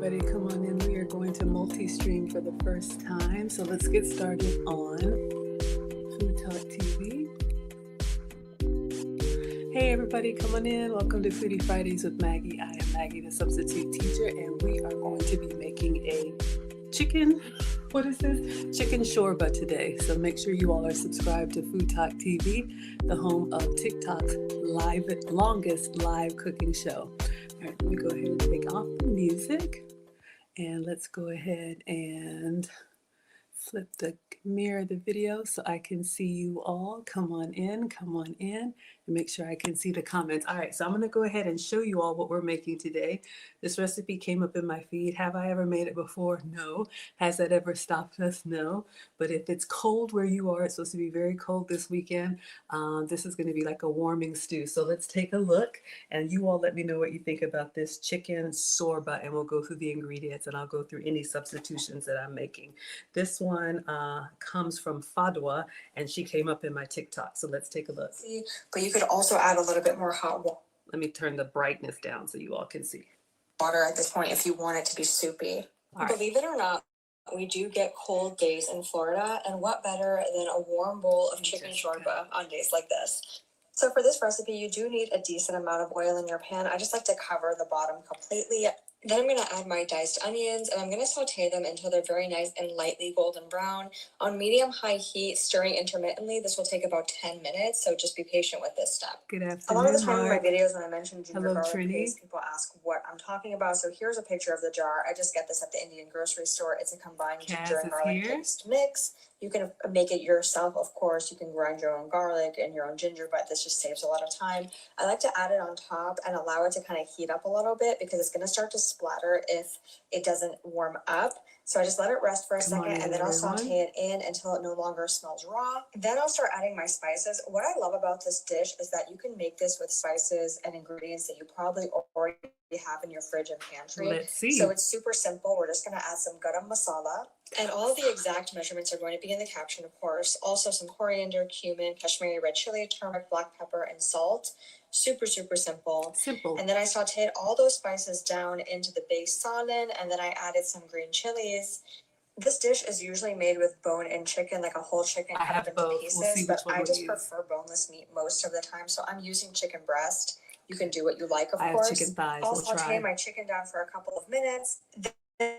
everybody, come on in. We are going to multi-stream for the first time. So let's get started on Food Talk TV. Hey everybody, come on in. Welcome to Foodie Fridays with Maggie. I am Maggie, the substitute teacher, and we are going to be making a chicken shorba today. So make sure you all are subscribed to Food Talk TV, the home of TikTok's longest live cooking show. All right, let me go ahead and take off the music, and let's go ahead and flip the mirror of the video so I can see you all. Come on in, and make sure I can see the comments. All right, so I'm gonna go ahead and show you all what we're making today. This recipe came up in my feed. Have I ever made it before? No. Has that ever stopped us? No. But if it's cold where you are, it's supposed to be very cold this weekend. This is gonna be like a warming stew. So let's take a look, and you all let me know what you think about this chicken sorba, and we'll go through the ingredients, and I'll go through any substitutions that I'm making. This one comes from Fttv, and she came up in my TikTok. So let's take a look. But you could also add a little bit more hot water. Let me turn the brightness down so you all can see. Water at this point if you want it to be soupy. Right. Believe it or not, we do get cold days in Florida, and what better than a warm bowl of chicken shorba on days like this. So for this recipe, you do need a decent amount of oil in your pan. I just like to cover the bottom completely. Then I'm going to add my diced onions, and I'm going to saute them until they're very nice and lightly golden brown. On medium-high heat, stirring intermittently. This will take about 10 minutes, so just be patient with this step. Good afternoon, a lot of the time in my videos when I mention ginger Hello, garlic Trini. paste, people ask what I'm talking about. So here's a picture of the jar. I just get this at the Indian grocery store. It's a combined ginger and garlic paste mix. You can make it yourself, of course. You can grind your own garlic and your own ginger, but this just saves a lot of time. I like to add it on top and allow it to kind of heat up a little bit because it's going to start to splatter if it doesn't warm up. So I just let it rest for a second, and then I'll saute it in until it no longer smells raw. Then I'll start adding my spices. What I love about this dish is that you can make this with spices and ingredients that you probably already have in your fridge and pantry. Let's see. So it's super simple. We're just going to add some garam masala. And all of the exact measurements are going to be in the caption, of course. Also some coriander, cumin, Kashmiri red chili, turmeric, black pepper, and salt. Super, super simple. Simple. And then I sauteed all those spices down into the base salad, and then I added some green chilies. This dish is usually made with bone-in chicken, like a whole chicken cut up into pieces, but I just prefer boneless meat most of the time, so I'm using chicken breast. You can do what you like, of course. I have chicken thighs. I'll saute my chicken down for a couple of minutes. Then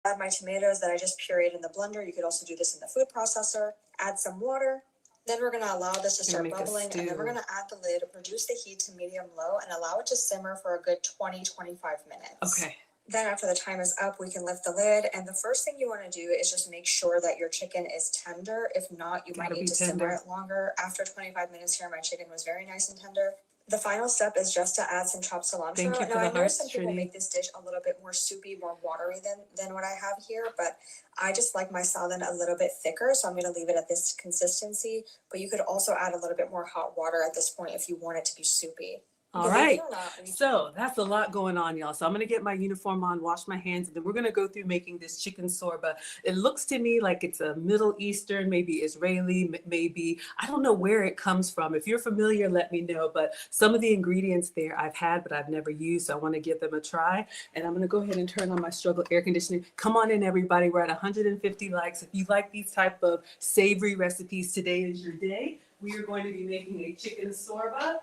add my tomatoes that I just pureed in the blender. You could also do this in the food processor. Add some water. Then we're going to allow this to start bubbling, and then we're going to add the lid, reduce the heat to medium-low, and allow it to simmer for a good 20-25 minutes. Okay. Then after the time is up, we can lift the lid, and the first thing you want to do is just make sure that your chicken is tender. If not, you might need to simmer it longer. After 25 minutes here, my chicken was very nice and tender. The final step is just to add some chopped cilantro. Now, I know some people make this dish a little bit more soupy, more watery than what I have here, but I just like my salad a little bit thicker, so I'm going to leave it at this consistency. But you could also add a little bit more hot water at this point if you want it to be soupy. All right, so that's a lot going on, y'all. So I'm gonna get my uniform on, wash my hands, and then we're gonna go through making this chicken sorba. It looks to me like it's a Middle Eastern, maybe Israeli, maybe, I don't know where it comes from. If you're familiar, let me know. But some of the ingredients there I've had, but I've never used, so I wanna give them a try. And I'm gonna go ahead and turn on my struggle air conditioning. Come on in, everybody. We're at 150 likes. If you like these type of savory recipes, today is your day. We are going to be making a chicken sorba.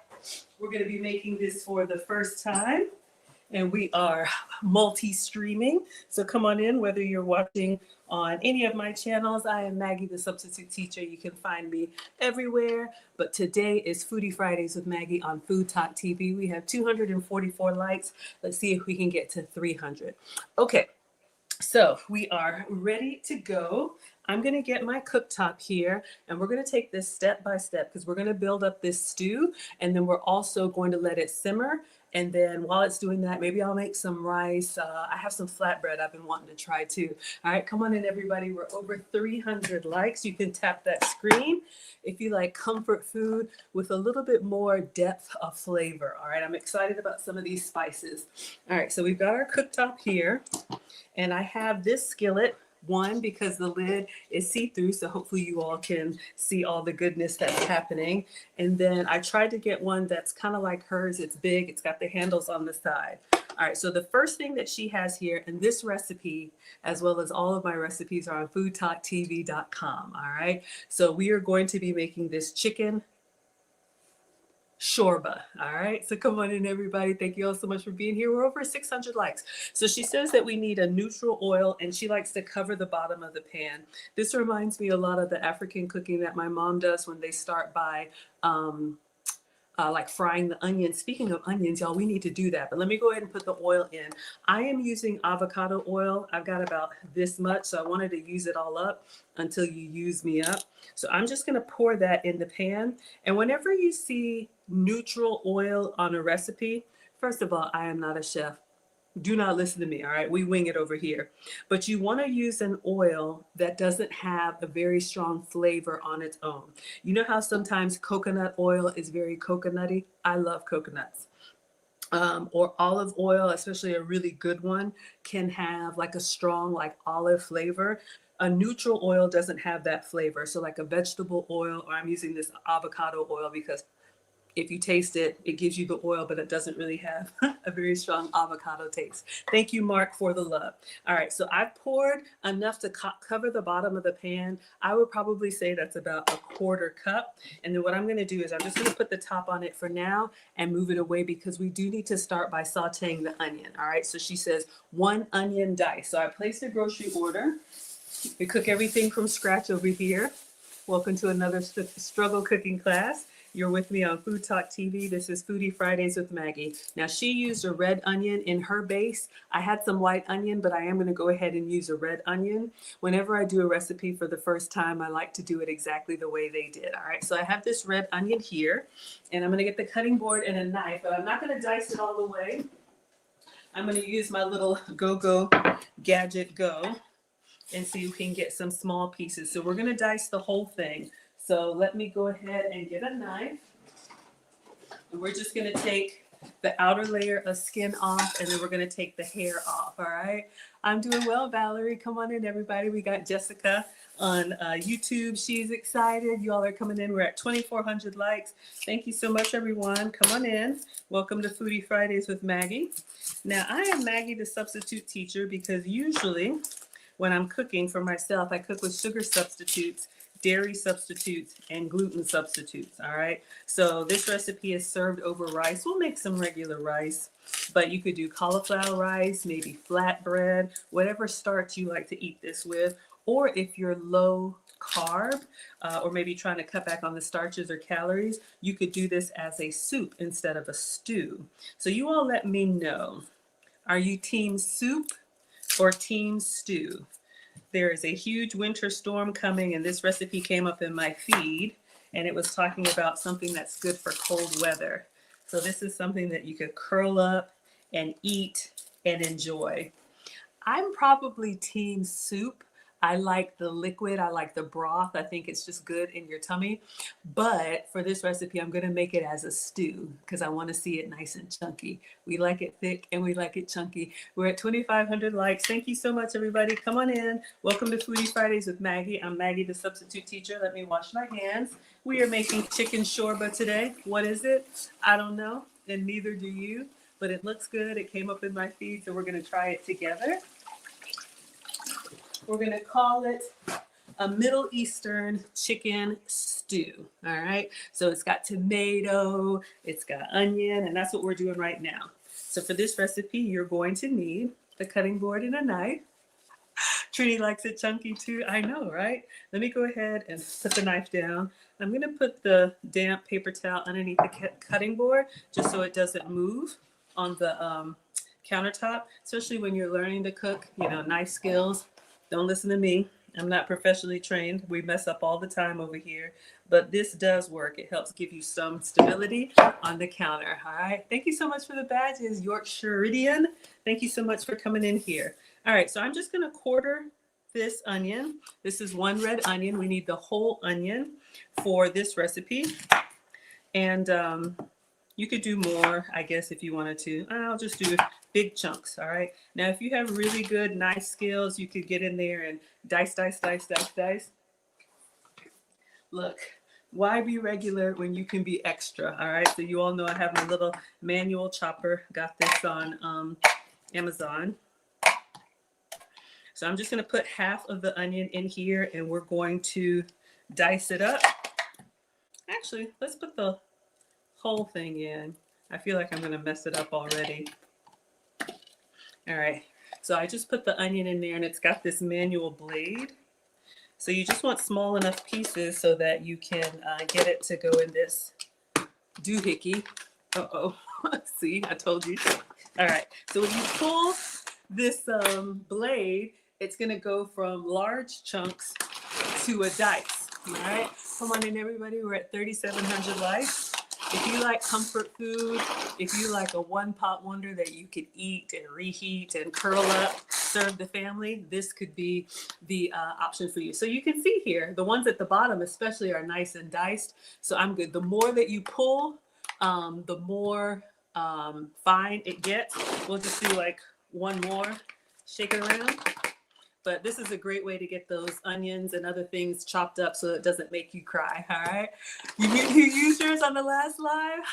We're going to be making this for the first time, and we are multi-streaming. So come on in, whether you're watching on any of my channels. I am Maggie, the substitute teacher. You can find me everywhere. But today is Foodie Fridays with Maggie on Food Talk TV. We have 244 likes. Let's see if we can get to 300. Okay, so we are ready to go. I'm going to get my cooktop here, and we're going to take this step by step because we're going to build up this stew, and then we're also going to let it simmer. And then while it's doing that, maybe I'll make some rice. I have some flatbread I've been wanting to try too. All right, come on in, everybody. We're over 300 likes. You can tap that screen if you like comfort food with a little bit more depth of flavor. All right, I'm excited about some of these spices. All right, so we've got our cooktop here, and I have this skillet. One, because the lid is see-through, so hopefully you all can see all the goodness that's happening. And then I tried to get one that's kind of like hers. It's big. It's got the handles on the side. All right, so the first thing that she has here, and this recipe, as well as all of my recipes, are on foodtalktv.com. All right, so we are going to be making this chicken shorba. All right, so come on in, everybody. Thank you all so much for being here. We're over 600 likes. So she says that we need a neutral oil, and she likes to cover the bottom of the pan. This reminds me a lot of the African cooking that my mom does when they start by like frying the onions. Speaking of onions, y'all, we need to do that. But let me go ahead and put the oil in. I am using avocado oil. I've got about this much, so I wanted to use it all up until you use me up. So I'm just going to pour that in the pan. And whenever you see neutral oil on a recipe, first of all, I am not a chef. Do not listen to me, all right? We wing it over here. But you want to use an oil that doesn't have a very strong flavor on its own. You know how sometimes coconut oil is very coconutty? I love coconuts. Or olive oil, especially a really good one, can have like a strong like olive flavor. A neutral oil doesn't have that flavor. So like a vegetable oil, or I'm using this avocado oil because if you taste it, it gives you the oil, but it doesn't really have a very strong avocado taste. Thank you, Mark, for the love. All right, so I've poured enough to cover the bottom of the pan. I would probably say that's about a quarter cup. And then what I'm gonna do is I'm just gonna put the top on it for now and move it away because we do need to start by sauteing the onion, all right? So she says 1 onion dice. So I placed a grocery order. We cook everything from scratch over here. Welcome to another struggle cooking class. You're with me on Food Talk TV. This is Foodie Fridays with Maggie. Now, she used a red onion in her base. I had some white onion, but I am going to go ahead and use a red onion. Whenever I do a recipe for the first time, I like to do it exactly the way they did. All right, so I have this red onion here, and I'm going to get the cutting board and a knife, but I'm not going to dice it all the way. I'm going to use my little go-go gadget go and see if we can get some small pieces. So we're going to dice the whole thing. So let me go ahead and get a knife. And we're just going to take the outer layer of skin off, and then we're going to take the hair off, all right? I'm doing well, Valerie. Come on in, everybody. We got Jessica on YouTube. She's excited. You all are coming in. We're at 2,400 likes. Thank you so much, everyone. Come on in. Welcome to Foodie Fridays with Maggie. Now, I am Maggie, the substitute teacher, because usually when I'm cooking for myself, I cook with sugar substitutes, dairy substitutes, and gluten substitutes, all right? So this recipe is served over rice. We'll make some regular rice, but you could do cauliflower rice, maybe flatbread, whatever starch you like to eat this with. Or if you're low carb, or maybe trying to cut back on the starches or calories, you could do this as a soup instead of a stew. So you all let me know, are you team soup or team stew? There is a huge winter storm coming, and this recipe came up in my feed, and it was talking about something that's good for cold weather. So this is something that you could curl up and eat and enjoy. I'm probably team soup. I like the liquid. I like the broth. I think it's just good in your tummy. But for this recipe, I'm going to make it as a stew because I want to see it nice and chunky. We like it thick and we like it chunky. We're at 2,500 likes. Thank you so much, everybody. Come on in. Welcome to Foodie Fridays with Maggie. I'm Maggie, the substitute teacher. Let me wash my hands. We are making chicken shorba today. What is it? I don't know, and neither do you. But it looks good. It came up in my feed, so we're going to try it together. We're going to call it a Middle Eastern chicken stew. All right. So it's got tomato, it's got onion, and that's what we're doing right now. So for this recipe, you're going to need the cutting board and a knife. Trini likes it chunky too. I know, right? Let me go ahead and put the knife down. I'm going to put the damp paper towel underneath the cutting board just so it doesn't move on the countertop, especially when you're learning to cook, you know, knife skills. Don't listen to me. I'm not professionally trained. We mess up all the time over here, but this does work. It helps give you some stability on the counter. All right. Thank you so much for the badges, Yorkshirean. Thank you so much for coming in here. All right. So I'm just going to quarter this onion. This is 1 red onion. We need the whole onion for this recipe. And you could do more, I guess, if you wanted to. I'll just do big chunks, all right? Now, if you have really good knife skills, you could get in there and dice. Look, Why be regular when you can be extra? All right. So you all know I have my little manual chopper. Got this on Amazon. So I'm just going to put half of the onion in here and we're going to dice it up. Actually, let's put the whole thing in. I feel like I'm going to mess it up already. All right. So I just put the onion in there and it's got this manual blade. So you just want small enough pieces so that you can get it to go in this doohickey. Uh-oh. See, I told you. All right. So when you pull this blade, it's going to go from large chunks to a dice. All right. Come on in, everybody. We're at 3,700 likes. If you like comfort food, if you like a one-pot wonder that you could eat and reheat and curl up, serve the family, this could be the option for you. So you can see here, the ones at the bottom especially are nice and diced. So I'm good. The more that you pull, the more fine it gets. We'll just do like one more, shake it around. But this is a great way to get those onions and other things chopped up so it doesn't make you cry, all right? You used yours on the last live?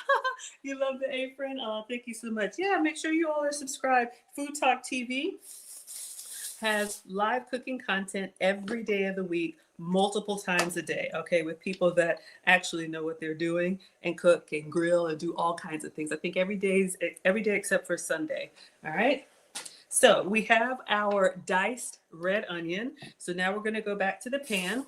You love the apron? Oh, thank you so much. Yeah, make sure you all are subscribed. Food Talk TV has live cooking content every day of the week, multiple times a day, okay, with people that actually know what they're doing and cook and grill and do all kinds of things. I think every day except for Sunday, all right? So we have our diced red onion. So now we're going to go back to the pan.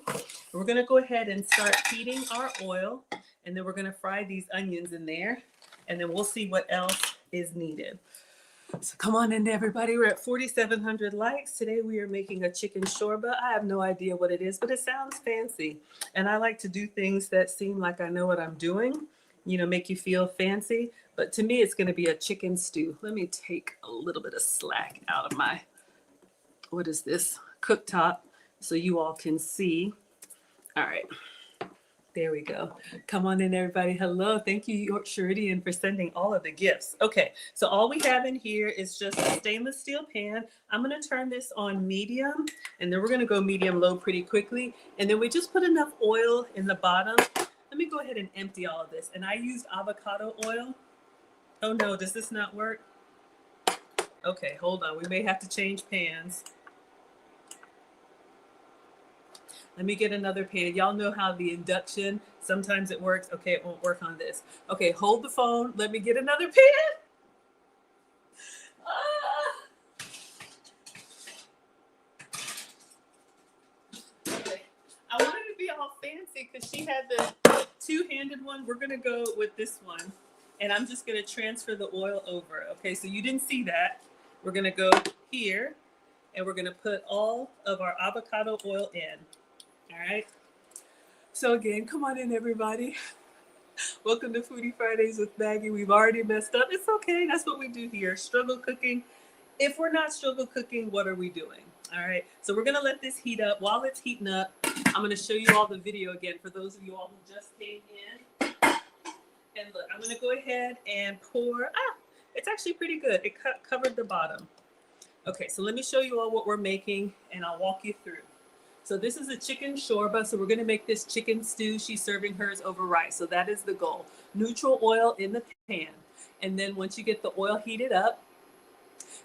We're going to go ahead and start heating our oil, and then we're going to fry these onions in there, and then we'll see what else is needed. So come on in, everybody. We're at 4,700 likes. Today we are making a chicken shorba. I have no idea what it is, but it sounds fancy. And I like to do things that seem like I know what I'm doing, you know, make you feel fancy. But to me, it's going to be a chicken stew. Let me take a little bit of slack out of my, what is this, cooktop, so you all can see. All right. There we go. Come on in, everybody. Hello. Thank you, York Sheridian, for sending all of the gifts. Okay, so all we have in here is just a stainless steel pan. I'm going to turn this on medium, and then we're going to go medium low pretty quickly. And then we just put enough oil in the bottom. Let me go ahead and empty all of this. And I used avocado oil. Oh no, does this not work? Okay, hold on. We may have to change pans. Let me get another pan. Y'all know how the induction, sometimes it works. Okay, it won't work on this. Okay, hold the phone. Let me get another pan. Okay, I wanted to be all fancy because she had the two-handed one. We're gonna go with this one. And I'm just gonna transfer the oil over. Okay, so you didn't see that. We're gonna go here and we're gonna put all of our avocado oil in. All right. So again, come on in, everybody. Welcome to Foodie Fridays with Maggie. We've already messed up. It's okay. That's what we do here. Struggle cooking. If we're not struggle cooking, what are we doing? All right. So we're going to let this heat up. While it's heating up, I'm going to show you all the video again for those of you all who just came in. And look, I'm going to go ahead and pour. It's actually pretty good. It covered the bottom. Okay. So let me show you all what we're making and I'll walk you through. So this is a chicken shorba. So we're going to make this chicken stew. She's serving hers over rice. So that is the goal. Neutral oil in the pan. And then once you get the oil heated up,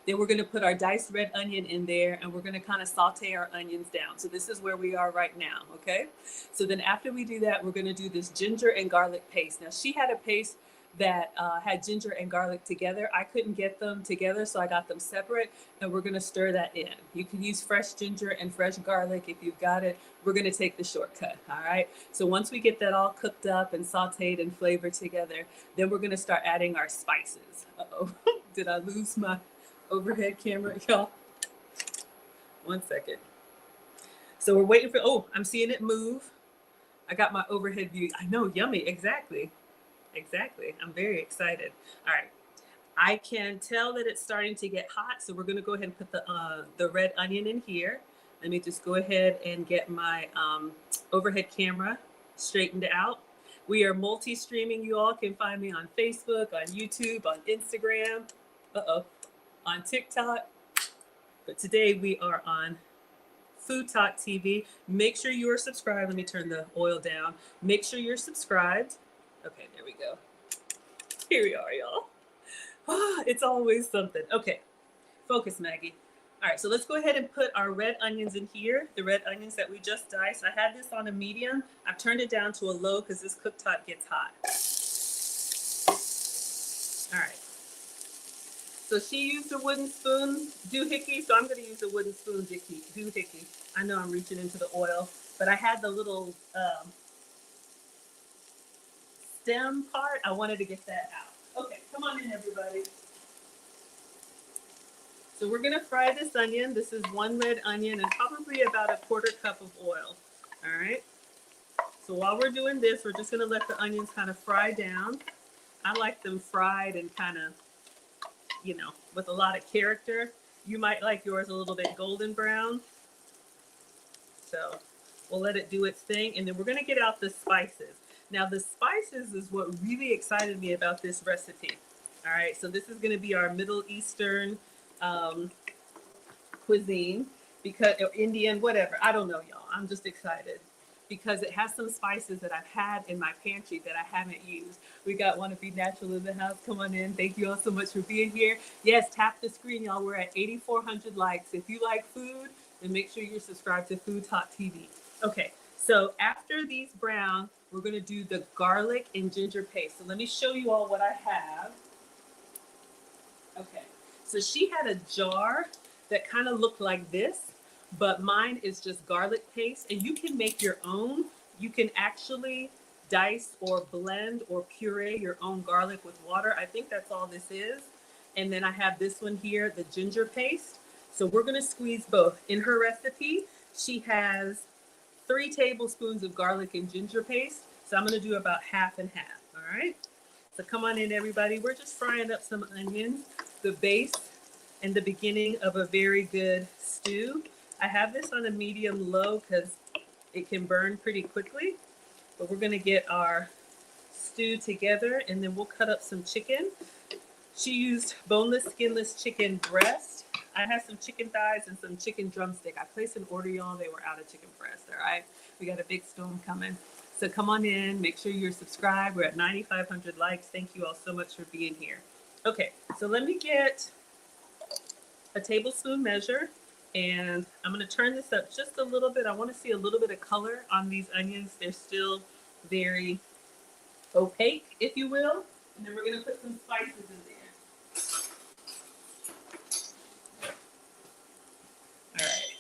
then we're going to put our diced red onion in there and we're going to kind of saute our onions down. So this is where we are right now. Okay. So then after we do that, we're going to do this ginger and garlic paste. Now she had a paste that had ginger and garlic together. I couldn't get them together, so I got them separate, and we're gonna stir that in. You can use fresh ginger and fresh garlic if you've got it. We're gonna take the shortcut, all right? So once we get that all cooked up and sauteed and flavored together, then we're gonna start adding our spices. Uh-oh, did I lose my overhead camera, y'all? 1 second. So we're waiting for, oh, I'm seeing it move. I got my overhead view. I know, yummy, exactly. Exactly. I'm very excited. All right. I can tell that it's starting to get hot, so we're going to go ahead and put the red onion in here. Let me just go ahead and get my overhead camera straightened out. We are multi-streaming. You all can find me on Facebook, on YouTube, on Instagram, on TikTok. But today we are on Fttv. Make sure you are subscribed. Let me turn the oil down. Make sure you're subscribed. Okay, there we go. Here we are, y'all. It's always something. Okay, focus, Maggie. All right, so let's go ahead and put our red onions in here, the red onions that we just diced. I had this on a medium. I've turned it down to a low because this cooktop gets hot. All right. So she used a wooden spoon, doohickey, so I'm going to use a wooden spoon, doohickey. I know I'm reaching into the oil, but I had the little stem part. I wanted to get that out. Okay, come on in, everybody. So we're going to fry this onion. This is 1 red onion and probably about a 1/4 cup of oil. All right. So while we're doing this, we're just going to let the onions kind of fry down. I like them fried and kind of, you know, with a lot of character. You might like yours a little bit golden brown. So we'll let it do its thing. And then we're going to get out the spices. Now the spices is what really excited me about this recipe. All right. So this is going to be our Middle Eastern cuisine, because, or Indian, whatever. I don't know, y'all. I'm just excited because it has some spices that I've had in my pantry that I haven't used. We got Wanna Be Natural in the house. Come on in. Thank you all so much for being here. Yes, tap the screen, y'all. We're at 8,400 likes. If you like food, then make sure you're subscribed to Fttv. Okay, so after these brown, we're gonna do the garlic and ginger paste. So let me show you all what I have. Okay, so she had a jar that kind of looked like this, but mine is just garlic paste, and you can make your own. You can actually dice or blend or puree your own garlic with water. I think that's all this is. And then I have this one here, the ginger paste. So we're gonna squeeze both. In her recipe, she has 3 tablespoons of garlic and ginger paste. So I'm gonna do about half and half, all right? So come on in, everybody. We're just frying up some onions, the base and the beginning of a very good stew. I have this on a medium low because it can burn pretty quickly, but we're gonna get our stew together and then we'll cut up some chicken. She used boneless, skinless chicken breast. I have some chicken thighs and some chicken drumstick. I placed an order, y'all. They were out of chicken breast, all right? We got a big storm coming. So come on in, make sure you're subscribed. We're at 9,500 likes. Thank you all so much for being here. Okay, so let me get a tablespoon measure, and I'm gonna turn this up just a little bit. I wanna see a little bit of color on these onions. They're still very opaque, if you will. And then we're gonna put some spices in there. All right,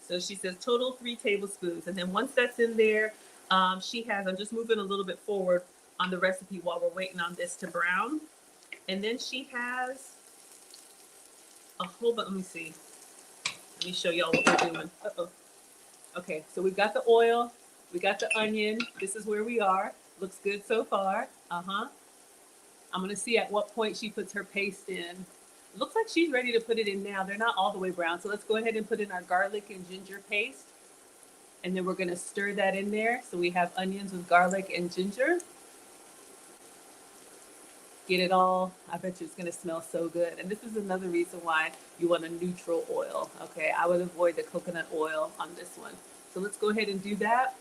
so she says total 3 tablespoons. And then once that's in there, she has, I'm just moving a little bit forward on the recipe while we're waiting on this to brown. And then she has a whole bunch, let me see. Let me show y'all what we're doing. Uh-oh. Okay, so we've got the oil, we got the onion. This is where we are. Looks good so far. Uh-huh. I'm gonna see at what point she puts her paste in. It looks like she's ready to put it in now. They're not all the way brown. So let's go ahead and put in our garlic and ginger paste. And then we're gonna stir that in there. So we have onions with garlic and ginger. Get it all. I bet you it's gonna smell so good. And this is another reason why you want a neutral oil. Okay, I would avoid the coconut oil on this one. So let's go ahead and do that.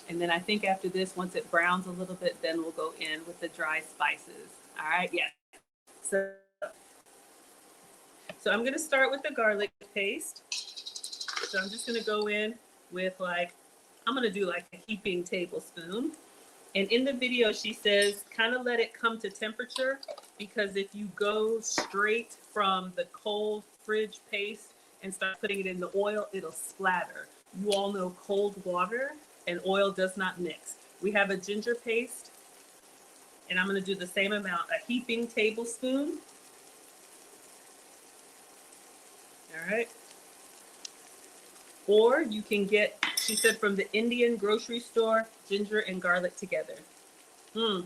And then I think after this, once it browns a little bit, then we'll go in with the dry spices. All right, yeah. So I'm gonna start with the garlic paste. So I'm just gonna go in with I'm gonna do like a heaping tablespoon. And in the video, she says, kind of let it come to temperature, because if you go straight from the cold fridge paste and start putting it in the oil, it'll splatter. You all know cold water and oil does not mix. We have a ginger paste, and I'm gonna do the same amount, a heaping tablespoon. All right. Or you can get, she said, from the Indian grocery store, ginger and garlic together. Oh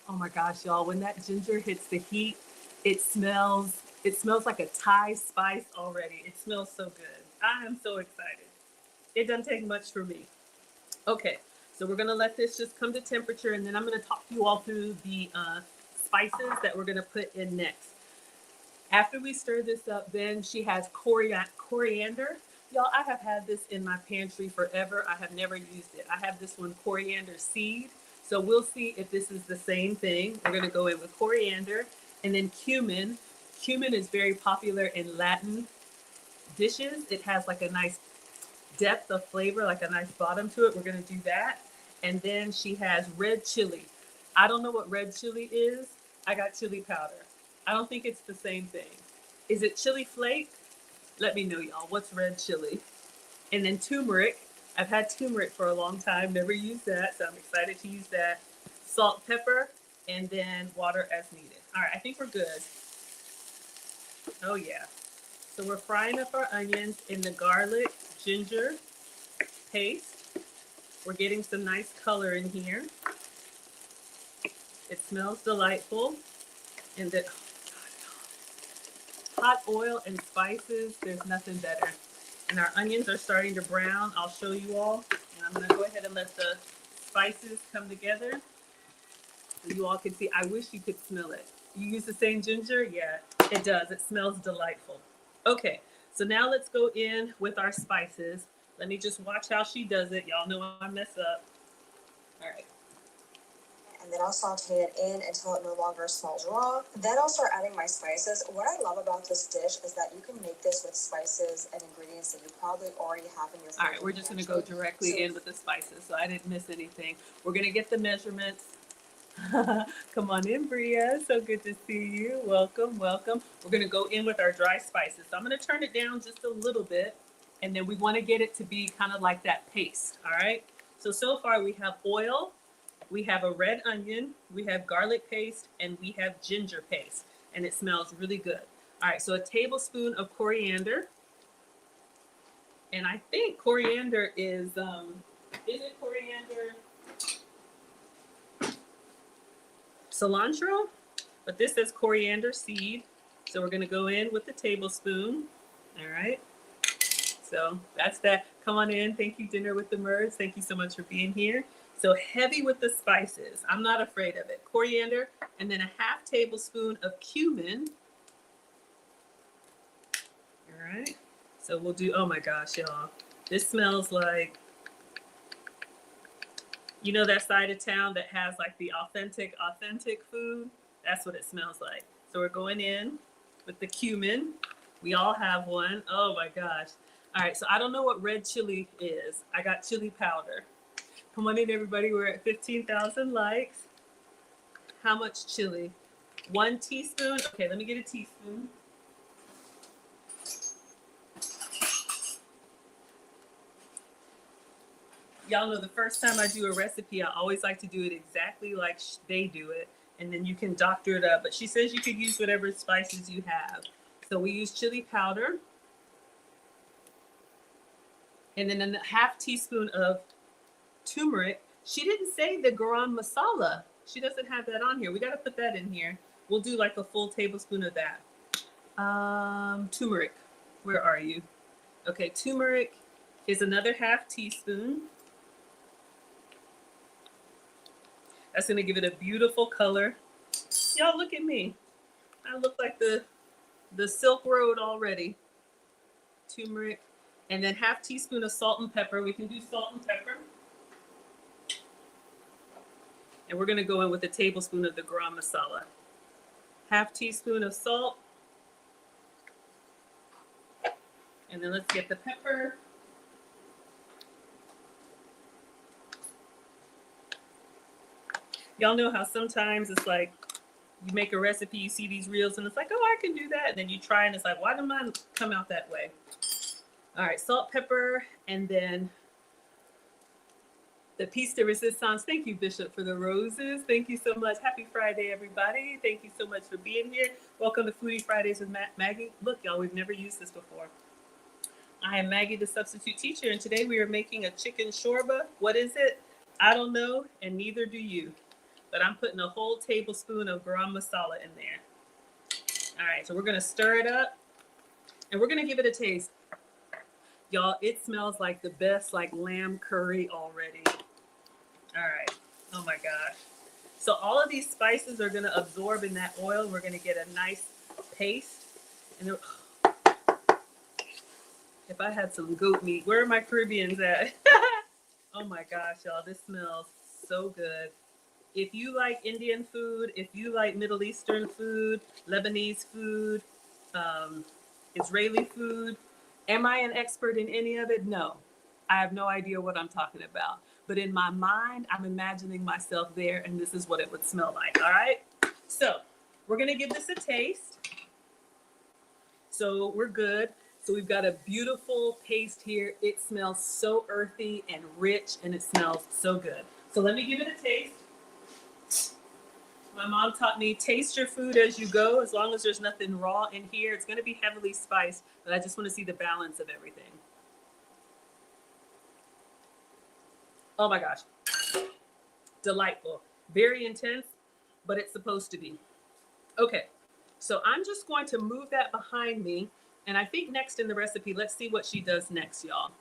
my gosh, y'all, when that ginger hits the heat, it smells like a Thai spice already. It smells so good. I am so excited. It doesn't take much for me. Okay, so we're gonna let this just come to temperature, and then I'm gonna talk you all through the spices that we're gonna put in next. After we stir this up, then she has coriander. Y'all, I have had this in my pantry forever. I have never used it. I have this one, coriander seed. So we'll see if this is the same thing. We're gonna go in with coriander and then cumin. Cumin is very popular in Latin dishes. It has like a nice depth of flavor, like a nice bottom to it. We're gonna do that. And then she has red chili. I don't know what red chili is. I got chili powder. I don't think it's the same thing. Is it chili flake? Let me know, y'all. What's red chili? And then turmeric. I've had turmeric for a long time, never used that, so I'm excited to use that. Salt, pepper, and then water as needed. All right, I think we're good. Oh yeah. So we're frying up our onions in the garlic, ginger paste. We're getting some nice color in here. It smells delightful. And the hot oil and spices, there's nothing better. And our onions are starting to brown. I'll show you all. And I'm gonna go ahead and let the spices come together so you all can see. I wish you could smell it. You use the same ginger? Yeah, it does. It smells delightful. Okay, so now let's go in with our spices. Let me just watch how she does it. Y'all know I mess up. All right. And then I'll saute it in until it no longer smells raw. Then I'll start adding my spices. What I love about this dish is that you can make this with spices and ingredients that you probably already have in your food. All right, we're just gonna go directly in with the spices, so I didn't miss anything. We're gonna get the measurements. Come on in, Bria. So good to see you. Welcome, welcome. We're gonna go in with our dry spices. So I'm gonna turn it down just a little bit, and then we wanna get it to be kind of like that paste, all right? So far we have oil, we have a red onion, we have garlic paste, and we have ginger paste, and it smells really good. All right, so a tablespoon of coriander, and I think coriander is it coriander? Cilantro, but this says coriander seed. So we're gonna go in with the tablespoon. All right. So that's that. Come on in. Thank you, Dinner with the Merds. Thank you so much for being here. So heavy with the spices. I'm not afraid of it. Coriander, and then a half tablespoon of cumin. All right. So we'll do, oh my gosh, y'all. This smells like, you know that side of town that has like the authentic food? That's what it smells like. So we're going in with the cumin. We all have one. Oh my gosh. All right, so I don't know what red chili is. I got chili powder. Come on in, everybody. We're at 15,000 likes. How much chili? 1 teaspoon. Okay, let me get a teaspoon. Y'all know the first time I do a recipe, I always like to do it exactly like they do it, and then you can doctor it up. But she says you could use whatever spices you have. So we use chili powder, and then a half teaspoon of turmeric. She didn't say the garam masala. She doesn't have that on here. We got to put that in here. We'll do like a full tablespoon of that. Turmeric, where are you? Okay, turmeric is another half teaspoon. That's gonna give it a beautiful color. Y'all look at me. I look like the Silk Road already. Turmeric, and then half teaspoon of salt and pepper. We can do salt and pepper. And we're gonna go in with a tablespoon of the garam masala. Half teaspoon of salt. And then let's get the pepper. Y'all know how sometimes it's like you make a recipe, you see these reels, and it's like, oh, I can do that. And then you try, and it's like, why did mine come out that way? All right, salt, pepper, and then the piece de resistance. Thank you, Bishop, for the roses. Thank you so much. Happy Friday, everybody. Thank you so much for being here. Welcome to Foodie Fridays with Maggie. Look, y'all, we've never used this before. I am Maggie, the substitute teacher, and today we are making a chicken shorba. What is it? I don't know, and neither do you. But I'm putting a whole tablespoon of garam masala in there. All right, so we're gonna stir it up, and we're gonna give it a taste. Y'all, it smells like the best like lamb curry already. All right, oh my gosh. So all of these spices are gonna absorb in that oil. We're gonna get a nice paste. And if I had some goat meat, where are my Caribbeans at? Oh my gosh, y'all, this smells so good. If you like Indian food, if you like Middle Eastern food, Lebanese food, Israeli food, am I an expert in any of it? No. I have no idea what I'm talking about. But in my mind, I'm imagining myself there, and this is what it would smell like. All right? So we're going to give this a taste. So we're good. So we've got a beautiful paste here. It smells so earthy and rich, and it smells so good. So let me give it a taste. My mom taught me, taste your food as you go. As long as there's nothing raw in here, it's going to be heavily spiced, but I just want to see the balance of everything. Oh my gosh. Delightful. Very intense, but it's supposed to be. Okay, so I'm just going to move that behind me. And I think next in the recipe, let's see what she does next, y'all.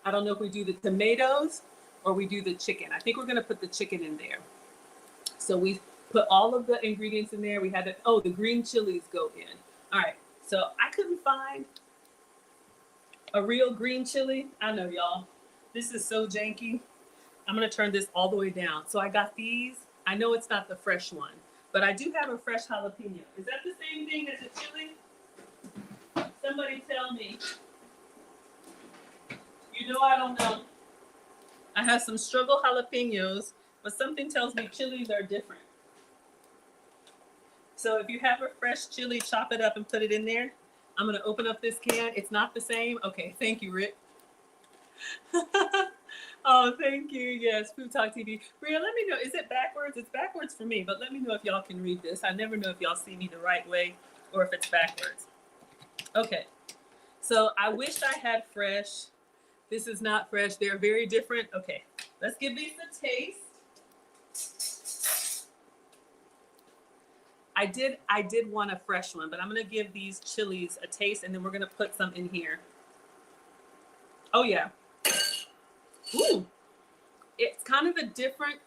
I don't know if we do the tomatoes or we do the chicken. I think we're going to put the chicken in there. So we put all of the ingredients in there. We had it. Oh, the green chilies go in. All right. So I couldn't find a real green chili. I know, y'all. This is so janky. I'm going to turn this all the way down. So I got these. I know it's not the fresh one, but I do have a fresh jalapeno. Is that the same thing as a chili? Somebody tell me. You know I don't know. I have some struggle jalapenos, but something tells me chilies are different. So if you have a fresh chili, chop it up and put it in there. I'm going to open up this can. It's not the same. Okay, thank you, Rick. Oh, thank you. Yes, Food Talk TV. Bria, let me know. Is it backwards? It's backwards for me, but let me know if y'all can read this. I never know if y'all see me the right way or if it's backwards. Okay, so I wish I had fresh. This is not fresh. They're very different. Okay, let's give these a taste. I did want a fresh one, but I'm gonna give these chilies a taste, and then we're gonna put some in here. Oh yeah. Ooh, it's kind of a different.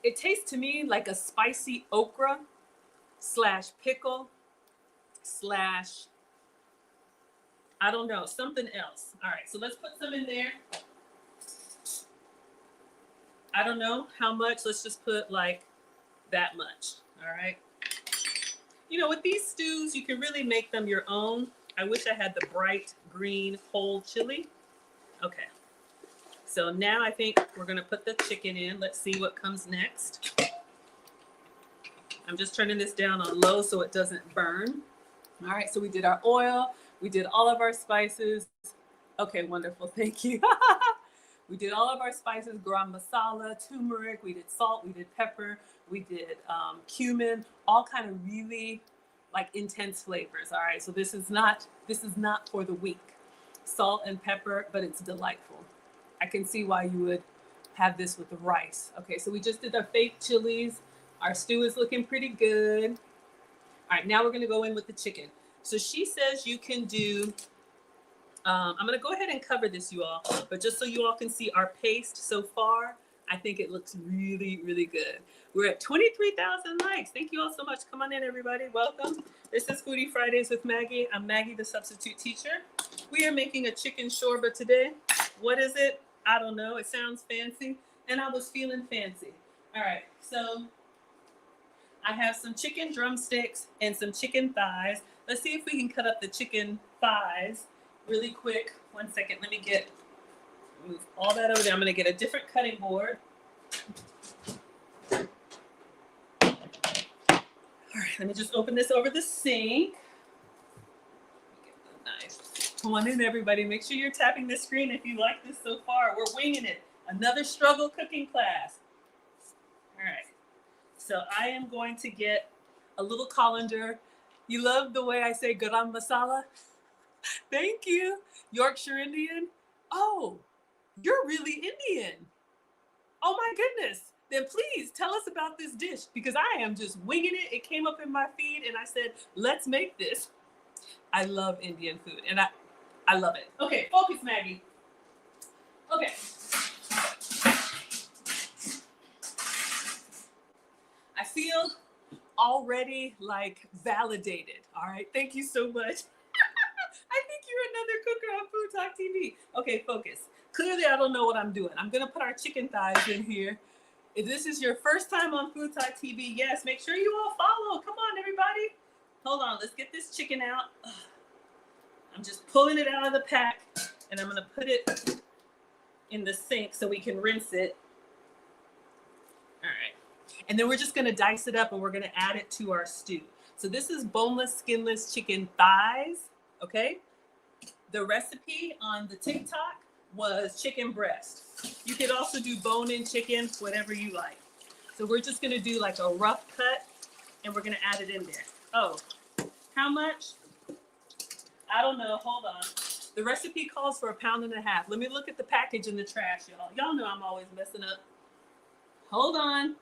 It tastes to me like a spicy okra slash pickle slash, I don't know, something else. All right, so let's put some in there. I don't know how much. Let's just put like that much. All right. You know, with these stews, you can really make them your own. I wish I had the bright green whole chili. Okay. So now I think we're going to put the chicken in. Let's see what comes next. I'm just turning this down on low so it doesn't burn. All right, so we did our oil. We did all of our spices. Okay, wonderful. Thank you. We did all of our spices, garam masala, turmeric. We did salt. We did pepper. We did cumin. All kind of really like intense flavors. All right, so this is not for the weak. Salt and pepper, but it's delightful. I can see why you would have this with the rice. Okay, so we just did our fake chilies. Our stew is looking pretty good. All right, now we're gonna go in with the chicken. So she says you can do, I'm gonna go ahead and cover this, you all, but just so you all can see our paste so far, I think it looks really, really good. We're at 23,000 likes. Thank you all so much. Come on in, everybody. Welcome. This is Foodie Fridays with Maggie. I'm Maggie, the substitute teacher. We are making a chicken shorba today. What is it? I don't know. It sounds fancy, and I was feeling fancy. All right, so I have some chicken drumsticks and some chicken thighs. Let's see if we can cut up the chicken thighs really quick. 1 second. Let me move all that over there. I'm going to get a different cutting board. All right, let me just open this over the sink. Get the knife. Come on in, everybody. Make sure you're tapping the screen if you like this so far. We're winging it. Another struggle cooking class. All right. So I am going to get a little colander. You love the way I say garam masala? Thank you. Yorkshire Indian. Oh, you're really Indian. Oh my goodness. Then please tell us about this dish because I am just winging it. It came up in my feed and I said, let's make this. I love Indian food and I love it. Okay, focus, Maggie. Okay. I feel already like validated. All right. Thank you so much. I think you're another cooker on Food Talk TV. Okay, focus. Clearly, I don't know what I'm doing. I'm going to put our chicken thighs in here. If this is your first time on Food Talk TV, yes, make sure you all follow. Come on, everybody. Hold on. Let's get this chicken out. I'm just pulling it out of the pack, and I'm going to put it in the sink so we can rinse it. All right. And then we're just going to dice it up, and we're going to add it to our stew. So this is boneless, skinless chicken thighs. Okay. The recipe on the TikTok was chicken breast. You could also do bone-in chicken, whatever you like. So we're just going to do like a rough cut, and we're going to add it in there. Oh, how much? I don't know. Hold on. The recipe calls for 1.5 pounds. Let me look at the package in the trash, y'all. Y'all know I'm always messing up. Hold on.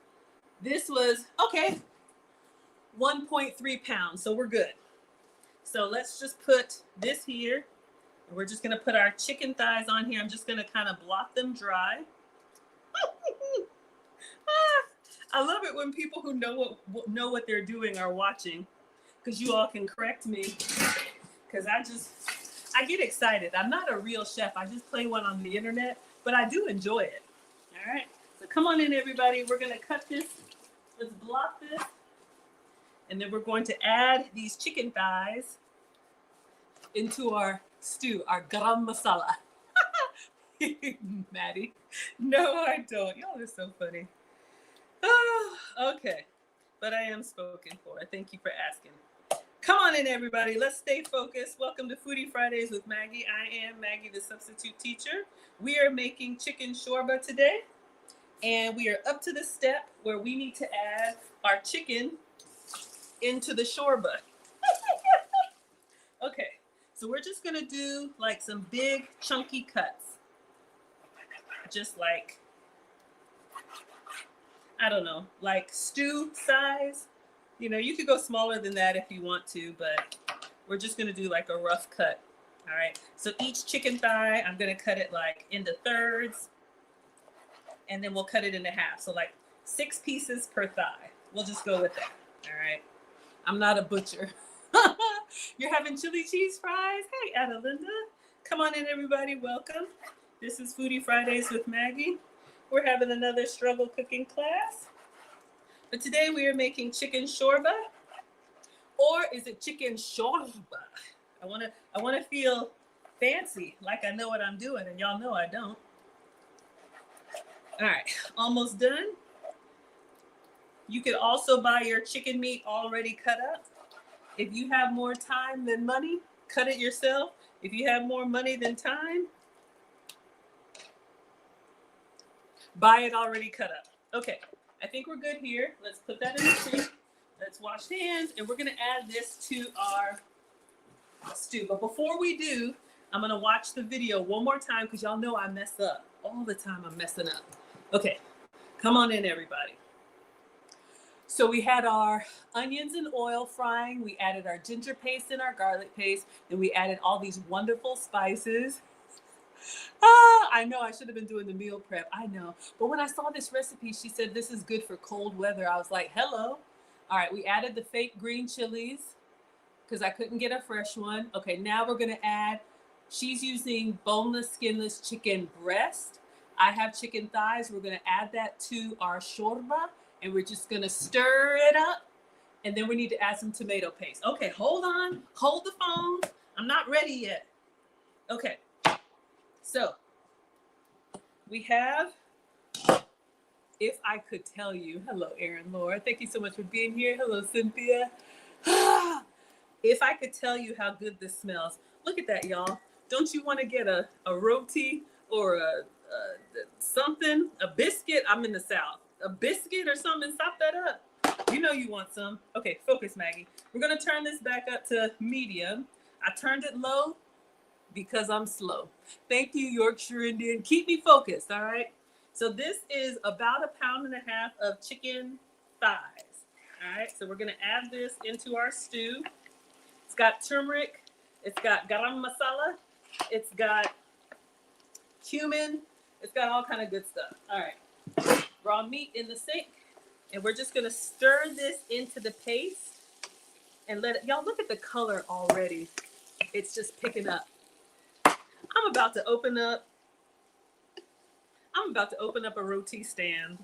This was, okay, 1.3 pounds. So we're good. So let's just put this here. We're just going to put our chicken thighs on here. I'm just going to kind of blot them dry. I love it when people who know what they're doing are watching, because you all can correct me, because I get excited. I'm not a real chef. I just play one on the internet, but I do enjoy it. All right. So come on in, everybody. We're going to cut this. Let's blot this. And then we're going to add these chicken thighs into our stew, our garam masala. Maddie. No, I don't. Y'all are so funny. Oh, okay. But I am spoken for. Thank you for asking. Come on in, everybody. Let's stay focused. Welcome to Foodie Fridays with Maggie. I am Maggie, the substitute teacher. We are making chicken shorba today. And we are up to the step where we need to add our chicken into the shorba. Okay. So we're just going to do like some big chunky cuts. Just like, I don't know, like stew size. You know, you could go smaller than that if you want to, but we're just going to do like a rough cut. All right. So each chicken thigh, I'm going to cut it like into thirds, and then we'll cut it into half. So like 6 pieces per thigh. We'll just go with that. All right. I'm not a butcher. You're having chili cheese fries? Hey, Adelinda. Come on in, everybody. Welcome. This is Foodie Fridays with Maggie. We're having another struggle cooking class. But today we are making chicken shorba. Or is it chicken shorba? I want to feel fancy, like I know what I'm doing, and y'all know I don't. All right, almost done. You could also buy your chicken meat already cut up. If you have more time than money, cut it yourself. If you have more money than time, buy it already cut up. Okay, I think we're good here. Let's put that in the sink. Let's wash hands, and we're gonna add this to our stew. But before we do, I'm gonna watch the video one more time, because y'all know I mess up. All the time I'm messing up. Okay, come on in, everybody. So we had our onions and oil frying. We added our ginger paste and our garlic paste. And we added all these wonderful spices. I know I should have been doing the meal prep. I know. But when I saw this recipe, she said this is good for cold weather. I was like, hello. All right, we added the fake green chilies because I couldn't get a fresh one. Okay, now we're going to add, she's using boneless, skinless chicken breast. I have chicken thighs. We're going to add that to our shorba. And we're just going to stir it up. And then we need to add some tomato paste. Okay, hold on. Hold the phone. I'm not ready yet. Okay. So we have, if I could tell you, hello, Erin Laura. Thank you so much for being here. Hello, Cynthia. If I could tell you how good this smells. Look at that, y'all. Don't you want to get a roti or something, a biscuit? I'm in the South. A biscuit or something, sop that up. You know you want some. Okay, focus, Maggie. We're going to turn this back up to medium. I turned it low because I'm slow. Thank you, Yorkshire Indian. Keep me focused, all right? So this is about 1.5 pounds of chicken thighs. All right, so we're going to add this into our stew. It's got turmeric. It's got garam masala. It's got cumin. It's got all kind of good stuff. All right. Raw meat in the sink, And we're just gonna stir this into the paste and let it, y'all look at the color already. It's just picking up. I'm about to open up a roti stand.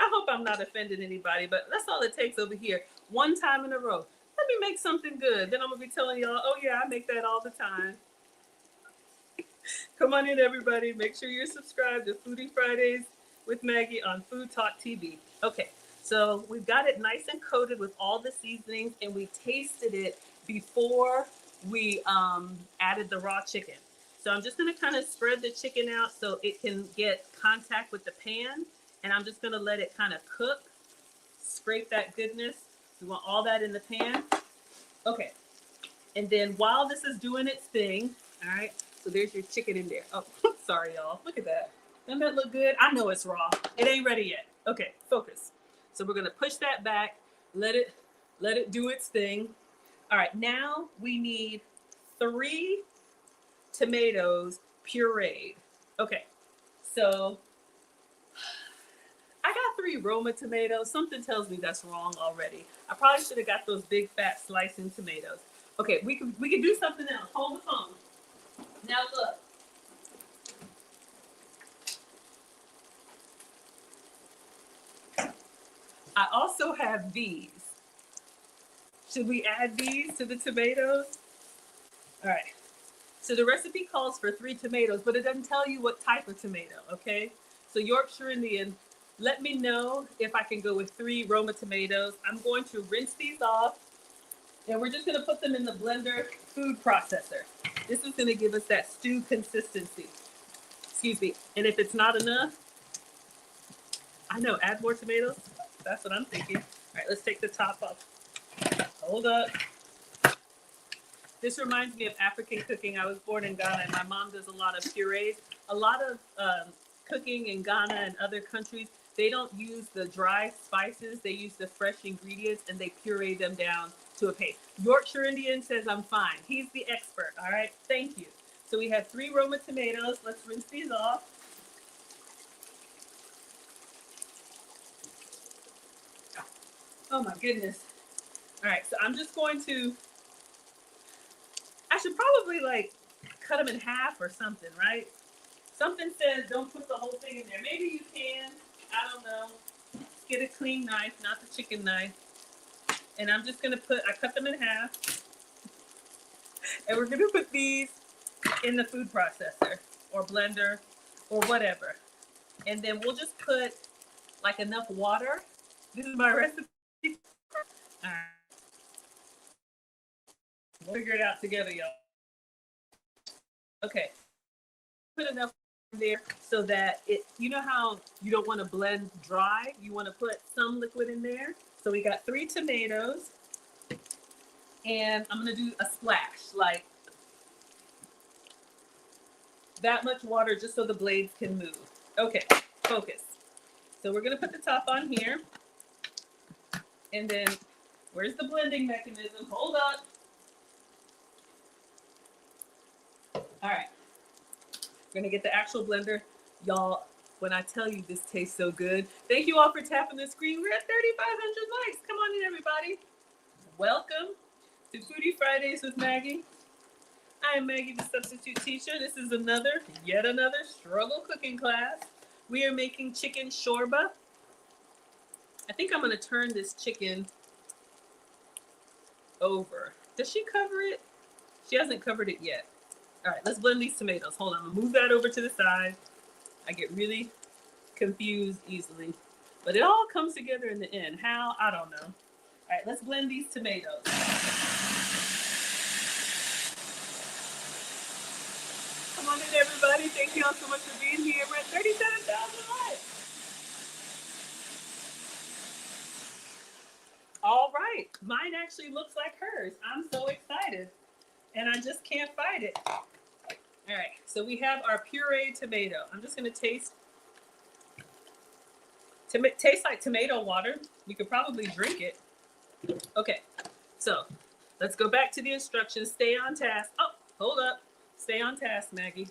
I hope I'm not offending anybody, but that's all it takes over here. One time in a row. Let me make something good. Then I'm gonna be telling y'all, oh yeah, I make that all the time. Come on in, everybody. Make sure you're subscribed to Foodie Fridays with Maggie on Food Talk TV. Okay, so we've got it nice and coated with all the seasonings, and we tasted it before we added the raw chicken. So I'm just gonna kind of spread the chicken out so it can get contact with the pan, and I'm just gonna let it kind of cook, scrape that goodness. We want all that in the pan. Okay, and then while this is doing its thing, all right, so there's your chicken in there. Oh, sorry, y'all. Look at that. Doesn't that look good? I know it's raw. It ain't ready yet. Okay, focus. So we're gonna push that back, let it do its thing. All right, now we need 3 tomatoes pureed. Okay, so I got 3 Roma tomatoes. Something tells me that's wrong already. I probably should have got those big fat slicing tomatoes. Okay, we can do something else. Hold the phone. Now look. I also have these. Should we add these to the tomatoes? All right. So the recipe calls for 3 tomatoes, but it doesn't tell you what type of tomato, okay? So Yorkshire Indian, let me know if I can go with 3 Roma tomatoes. I'm going to rinse these off, and we're just gonna put them in the blender food processor. This is gonna give us that stew consistency. Excuse me. And if it's not enough, I know, add more tomatoes. That's what I'm thinking. All right, let's take the top off. Hold up. This reminds me of African cooking. I was born in Ghana, and my mom does a lot of purees. A lot of cooking in Ghana and other countries, they don't use the dry spices. They use the fresh ingredients, and they puree them down to a paste. Yorkshire Indian says I'm fine. He's the expert, all right? Thank you. So we have 3 Roma tomatoes. Let's rinse these off. Oh my goodness. All right, so I'm just going to, I should probably like cut them in half or something, right? Something says don't put the whole thing in there. Maybe you can, I don't know. Get a clean knife, not the chicken knife. And I'm just gonna I cut them in half. And we're gonna put these in the food processor or blender or whatever. And then we'll just put like enough water. This is my recipe. All right. We'll figure it out together, y'all. Okay. Put enough in there so that it, you know how you don't want to blend dry? You want to put some liquid in there. So we got 3 tomatoes. And I'm going to do a splash, like that much water just so the blades can move. Okay, focus. So we're going to put the top on here. And then, where's the blending mechanism? Hold up. All right. We're going to get the actual blender. Y'all, when I tell you this tastes so good, thank you all for tapping the screen. We're at 3,500 likes. Come on in, everybody. Welcome to Foodie Fridays with Maggie. I am Maggie, the substitute teacher. This is yet another struggle cooking class. We are making chicken shorba. I think I'm going to turn this chicken over. Does she cover it? She hasn't covered it yet. All right, let's blend these tomatoes. Hold on, I'm gonna move that over to the side. I get really confused easily, but it all comes together in the end. How? I don't know. All right, let's blend these tomatoes. Come on in, everybody. Thank you all so much for being here. We're at 37,000 likes. All right, mine actually looks like hers. I'm so excited, and I just can't fight it. All right, so we have our pureed tomato. I'm just gonna taste like tomato water. You could probably drink it. Okay, so let's go back to the instructions. Stay on task. Oh, hold up. Stay on task, Maggie.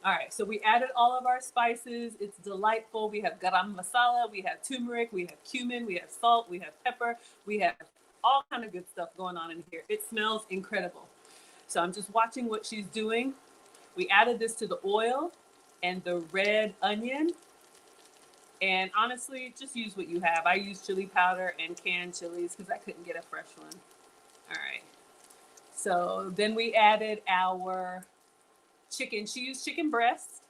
All right, so we added all of our spices. It's delightful. We have garam masala, we have turmeric, we have cumin, we have salt, we have pepper, we have all kind of good stuff going on in here. It smells incredible. So I'm just watching what she's doing. We added this to the oil and the red onion. And honestly, just use what you have. I use chili powder and canned chilies because I couldn't get a fresh one. All right. So then we added our chicken. She used chicken breasts.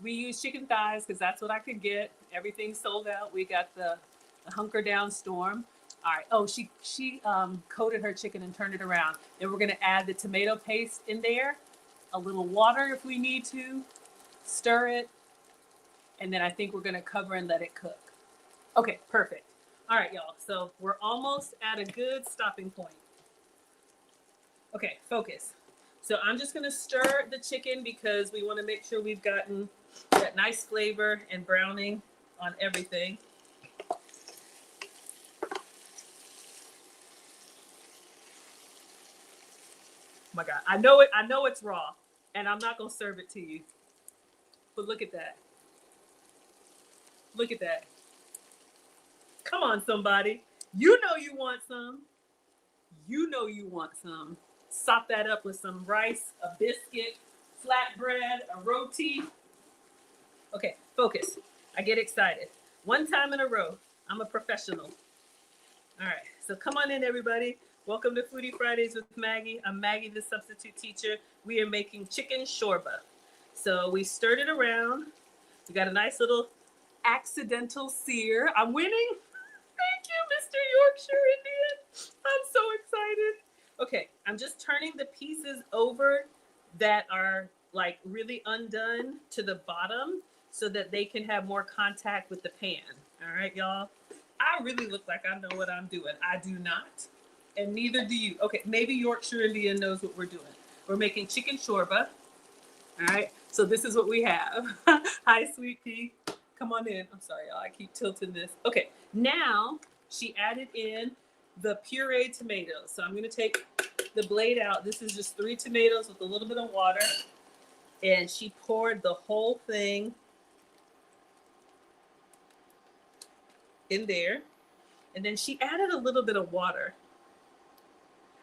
We used chicken thighs because that's what I could get. Everything sold out. We got the hunker down storm. All right. Oh, she coated her chicken and turned it around. Then we're going to add the tomato paste in there, a little water if we need to, stir it, and then I think we're going to cover and let it cook. Okay, perfect. All right, y'all. So we're almost at a good stopping point. Okay, focus. So I'm just going to stir the chicken because we want to make sure we've gotten that nice flavor and browning on everything. Oh my God, I know it's raw, and I'm not gonna serve it to you. But look at that. Look at that. Come on, somebody. You know you want some. You know you want some. Sop that up with some rice, a biscuit, flatbread, a roti. Okay, focus. I get excited. One time in a row. I'm a professional. All right, so come on in, everybody. Welcome to Foodie Fridays with Maggie. I'm Maggie, the substitute teacher. We are making chicken shorba. So we stirred it around. We got a nice little accidental sear. I'm winning. Thank you, Mr. Yorkshire Indian. I'm so excited. Okay, I'm just turning the pieces over that are like really undone to the bottom so that they can have more contact with the pan. All right, y'all. I really look like I know what I'm doing. I do not. And neither do you. Okay, maybe Yorkshire Indian knows what we're doing. We're making chicken shorba. All right, so this is what we have. Hi, sweet pea. Come on in. I'm sorry, y'all. I keep tilting this. Okay, now she added in the pureed tomatoes. So I'm going to take the blade out. This is just 3 tomatoes with a little bit of water. And she poured the whole thing in there. And then she added a little bit of water.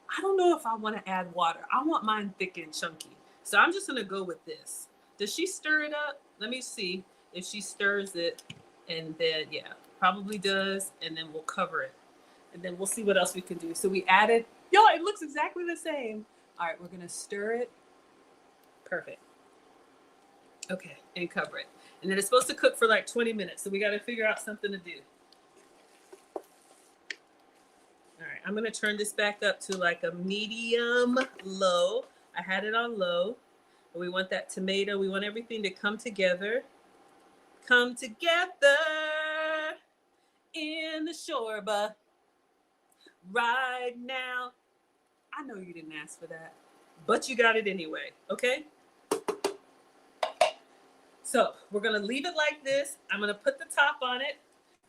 I don't know if I want to add water. I want mine thick and chunky. So I'm just going to go with this. Does she stir it up? Let me see if she stirs it. And then, yeah, probably does. And then we'll cover it. And then we'll see what else we can do. So we added, y'all, it looks exactly the same. All right, we're going to stir it. Perfect. Okay, and cover it. And then it's supposed to cook for like 20 minutes. So we got to figure out something to do. All right, I'm gonna turn this back up to like a medium low. I had it on low. But we want that tomato, we want everything to come together. Come together in the shorba right now. I know you didn't ask for that, but you got it anyway, okay? So we're gonna leave it like this. I'm gonna put the top on it.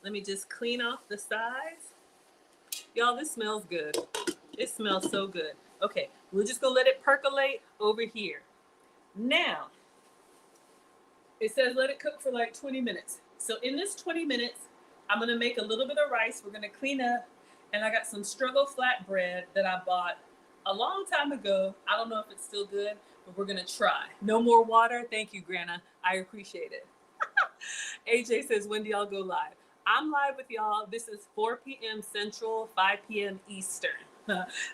Let me just clean off the sides. Y'all, this smells good. It smells so good. Okay, we're just gonna let it percolate over here. Now, it says let it cook for like 20 minutes. So in this 20 minutes, I'm gonna make a little bit of rice. We're gonna clean up, and I got some struggle flatbread that I bought a long time ago. I don't know if it's still good, but we're gonna try. No more water. Thank you, Grana. I appreciate it. AJ says, when do y'all go live? I'm live with y'all. This is 4 p.m. Central, 5 p.m. Eastern.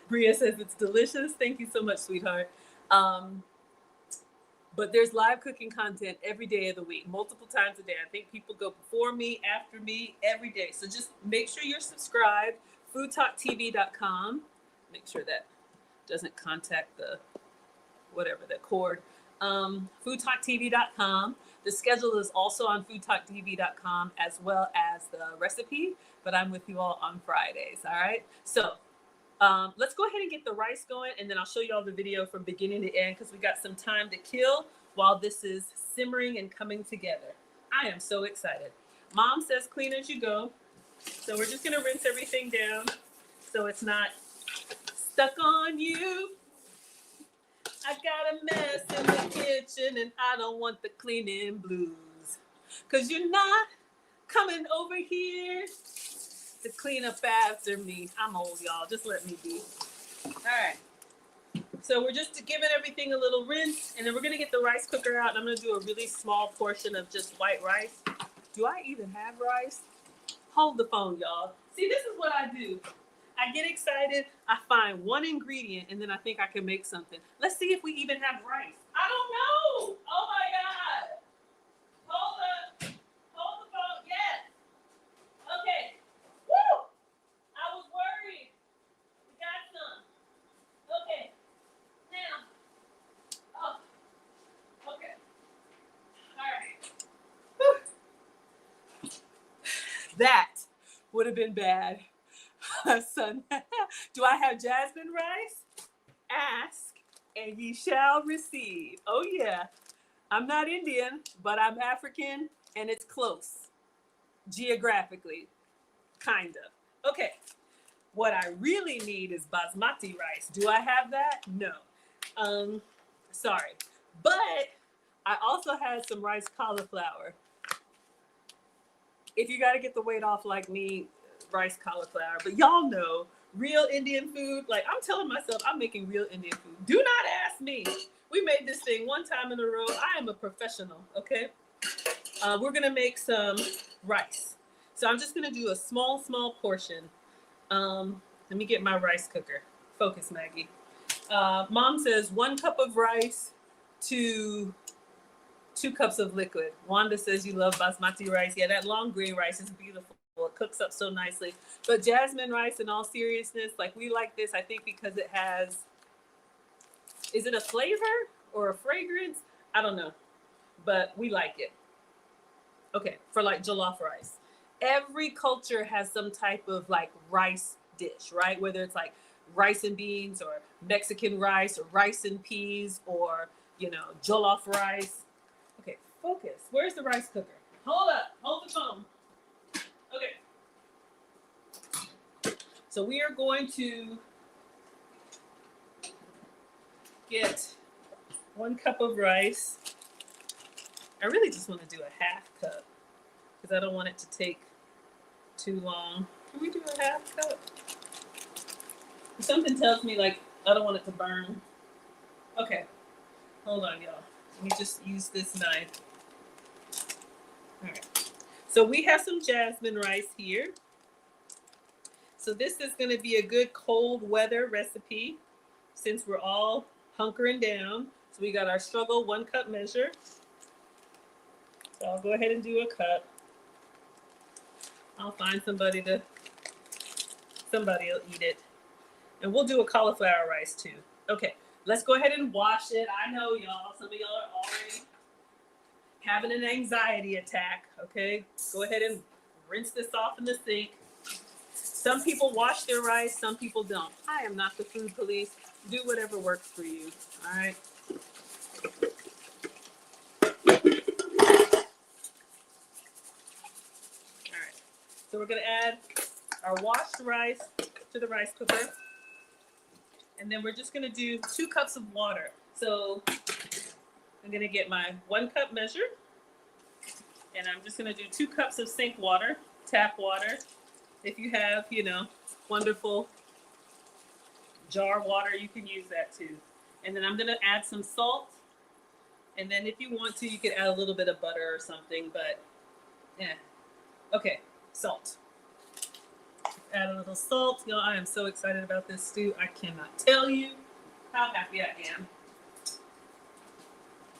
Bria says it's delicious. Thank you so much, sweetheart. But there's live cooking content every day of the week, multiple times a day. I think people go before me, after me, every day. So just make sure you're subscribed. Foodtalktv.com. Make sure that doesn't contact the cord. Foodtalktv.com. The schedule is also on foodtalktv.com as well as the recipe, but I'm with you all on Fridays, all right? So let's go ahead and get the rice going, and then I'll show you all the video from beginning to end because we got some time to kill while this is simmering and coming together. I am so excited. Mom says clean as you go. So we're just gonna rinse everything down so it's not stuck on you. I got a mess in the kitchen and I don't want the cleaning blues. Cause you're not coming over here to clean up after me. I'm old, y'all. Just let me be. All right. So we're just giving everything a little rinse, and then we're gonna get the rice cooker out, and I'm gonna do a really small portion of just white rice. Do I even have rice? Hold the phone, y'all. See, this is what I do. I get excited, I find one ingredient, and then I think I can make something. Let's see if we even have rice. I don't know. Oh my God. Hold up. Hold the phone. Yes. Okay. Woo! I was worried. We got some. Okay. Now. Oh. Okay. All right. Whew. That would have been bad. Son, do I have jasmine rice? Ask and ye shall receive. Oh yeah, I'm not Indian, but I'm African and it's close geographically, kind of. Okay, what I really need is basmati rice. Do I have that? No. Sorry, but I also had some rice cauliflower. If you got to get the weight off like me, rice cauliflower. But y'all know real Indian food. Like I'm telling myself, I'm making real Indian food. Do not ask me. We made this thing one time in a row. I am a professional. Okay. We're gonna make some rice. So I'm just gonna do a small portion. Let me get my rice cooker. Focus, Maggie. Mom says 1 cup of rice to 2 cups of liquid. Wanda says you love basmati rice. Yeah, that long grain rice is beautiful. It cooks up so nicely. But jasmine rice, in all seriousness, like we like this, I think because it has, is it a flavor or a fragrance? I don't know, but we like it. Okay, for like jollof rice. Every culture has some type of like rice dish, right? Whether it's like rice and beans or Mexican rice or rice and peas or, you know, jollof rice. Okay, focus. Where's the rice cooker? Hold up. Hold the phone. Okay. So we are going to get 1 cup of rice. I really just want to do a half cup because I don't want it to take too long. Can we do a half cup? Something tells me like I don't want it to burn. Okay. Hold on, y'all. Let me just use this knife. All right. So we have some jasmine rice here. So this is going to be a good cold weather recipe since we're all hunkering down. So we got our struggle 1 cup measure. So I'll go ahead and do a cup. I'll find somebody will eat it. And we'll do a cauliflower rice too. Okay, let's go ahead and wash it. I know y'all, some of y'all are already having an anxiety attack, okay? Go ahead and rinse this off in the sink. Some people wash their rice, some people don't. I am not the food police. Do whatever works for you, all right? All right, so we're gonna add our washed rice to the rice cooker. And then we're just gonna do 2 cups of water. So I'm gonna get my 1 cup measure. And I'm just gonna do 2 cups of sink water, tap water. If you have, you know, wonderful jar water, you can use that too. And then I'm gonna add some salt. And then if you want to, you could add a little bit of butter or something, but yeah. Okay, salt. Add a little salt. Y'all, I am so excited about this stew. I cannot tell you how happy I am.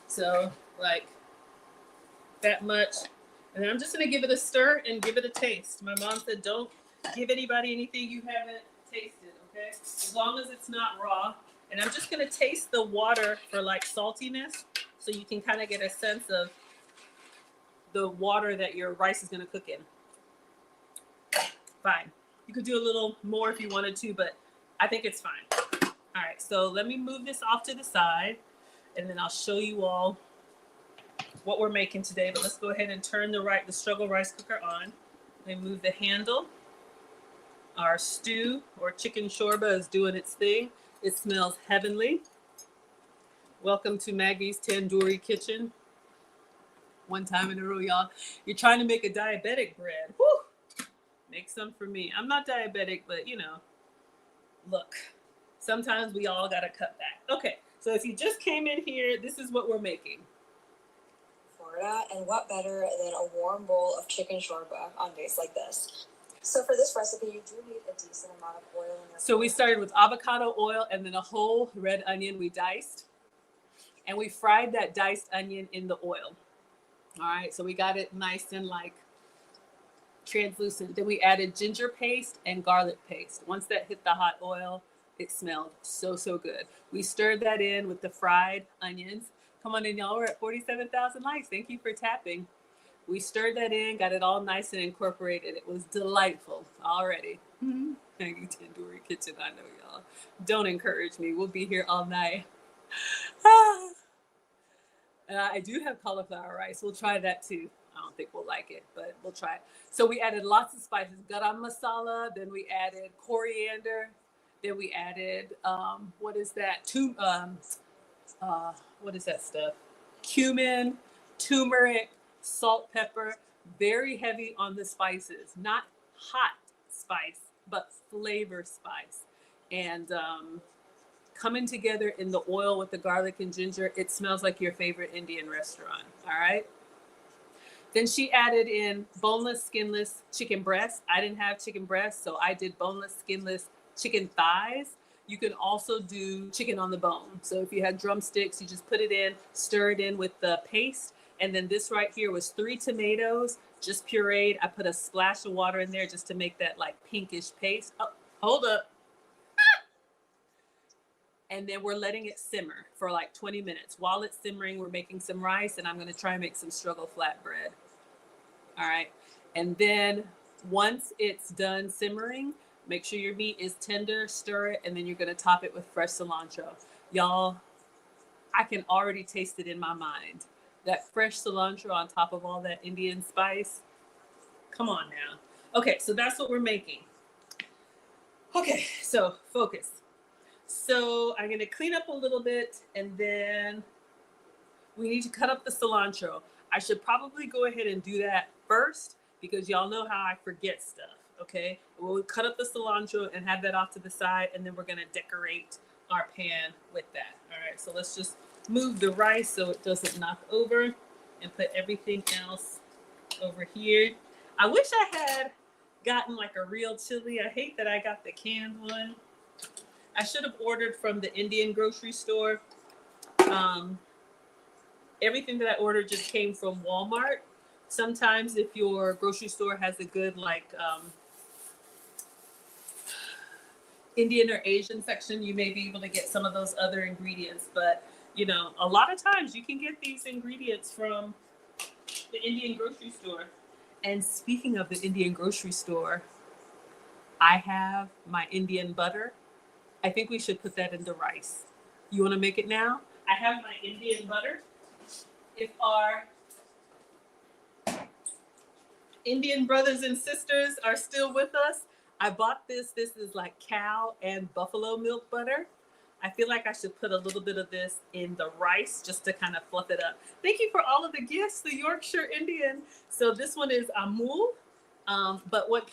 So, like, that much. And then I'm just gonna give it a stir and give it a taste. My mom said, don't give anybody anything you haven't tasted, okay? As long as it's not raw. And I'm just gonna taste the water for like saltiness so you can kind of get a sense of the water that your rice is gonna cook in. Fine. You could do a little more if you wanted to, but I think it's fine. All right, so let me move this off to the side and then I'll show you all what we're making today. But let's go ahead and turn the struggle rice cooker on. Let me move the handle. Our stew or chicken shorba is doing its thing. It smells heavenly. Welcome to Maggie's Tandoori Kitchen. One time in a row, y'all. You're trying to make a diabetic bread. Whew. Make some for me. I'm not diabetic, but you know, look, sometimes we all gotta cut back. Okay, so if you just came in here, this is what we're making. Florida, and what better than a warm bowl of chicken shorba on days like this? So for this recipe, you do need a decent amount of oil in your So we started with avocado oil and then a whole red onion we diced. And we fried that diced onion in the oil. All right, so we got it nice and like translucent. Then we added ginger paste and garlic paste. Once that hit the hot oil, it smelled so, so good. We stirred that in with the fried onions. Come on in, y'all. We're at 47,000 likes. Thank you for tapping. We stirred that in, got it all nice and incorporated. It was delightful already. Maggie Tandoori Kitchen, I know y'all. Don't encourage me. We'll be here all night. I do have cauliflower rice. We'll try that too. I don't think we'll like it, but we'll try it. So we added lots of spices, garam masala. Then we added coriander. Then we added, what is that? What is that stuff? Cumin, turmeric, salt, pepper. Very heavy on the spices. Not hot spice, but flavor spice. And coming together in the oil with the garlic and ginger, it smells like your favorite Indian restaurant. All right. Then she added in boneless, skinless chicken breast. I didn't have chicken breast, so I did boneless, skinless chicken thighs. You can also do chicken on the bone. So if you had drumsticks, you just put it in, stir it in with the paste. And then this right here was 3 tomatoes, just pureed. I put a splash of water in there just to make that like pinkish paste. Oh, hold up. And then we're letting it simmer for like 20 minutes. While it's simmering, we're making some rice, and I'm going to try and make some struggle flatbread. All right. And then once it's done simmering, make sure your meat is tender, stir it, and then you're going to top it with fresh cilantro. Y'all, I can already taste it in my mind. That fresh cilantro on top of all that Indian spice. Come on now. Okay, so that's what we're making. Okay, so focus. So I'm going to clean up a little bit, and then we need to cut up the cilantro. I should probably go ahead and do that first because y'all know how I forget stuff, okay? We'll cut up the cilantro and have that off to the side, and then we're going to decorate our pan with that. All right, so let's just move the rice so it doesn't knock over and put everything else over here. I wish I had gotten like a real chili. I hate that I got the canned one. I should have ordered from the Indian grocery store. Everything that I ordered just came from Walmart. Sometimes if your grocery store has a good like Indian or Asian section, you may be able to get some of those other ingredients. But, you know, a lot of times you can get these ingredients from the Indian grocery store. And speaking of the Indian grocery store, I have my Indian butter. I think we should put that in the rice. You want to make it now? I have my Indian butter. If our Indian brothers and sisters are still with us, I bought this. This is like cow and buffalo milk butter. I feel like I should put a little bit of this in the rice just to kind of fluff it up. Thank you for all of the gifts, the Yorkshire Indian. So this one is Amul. But what,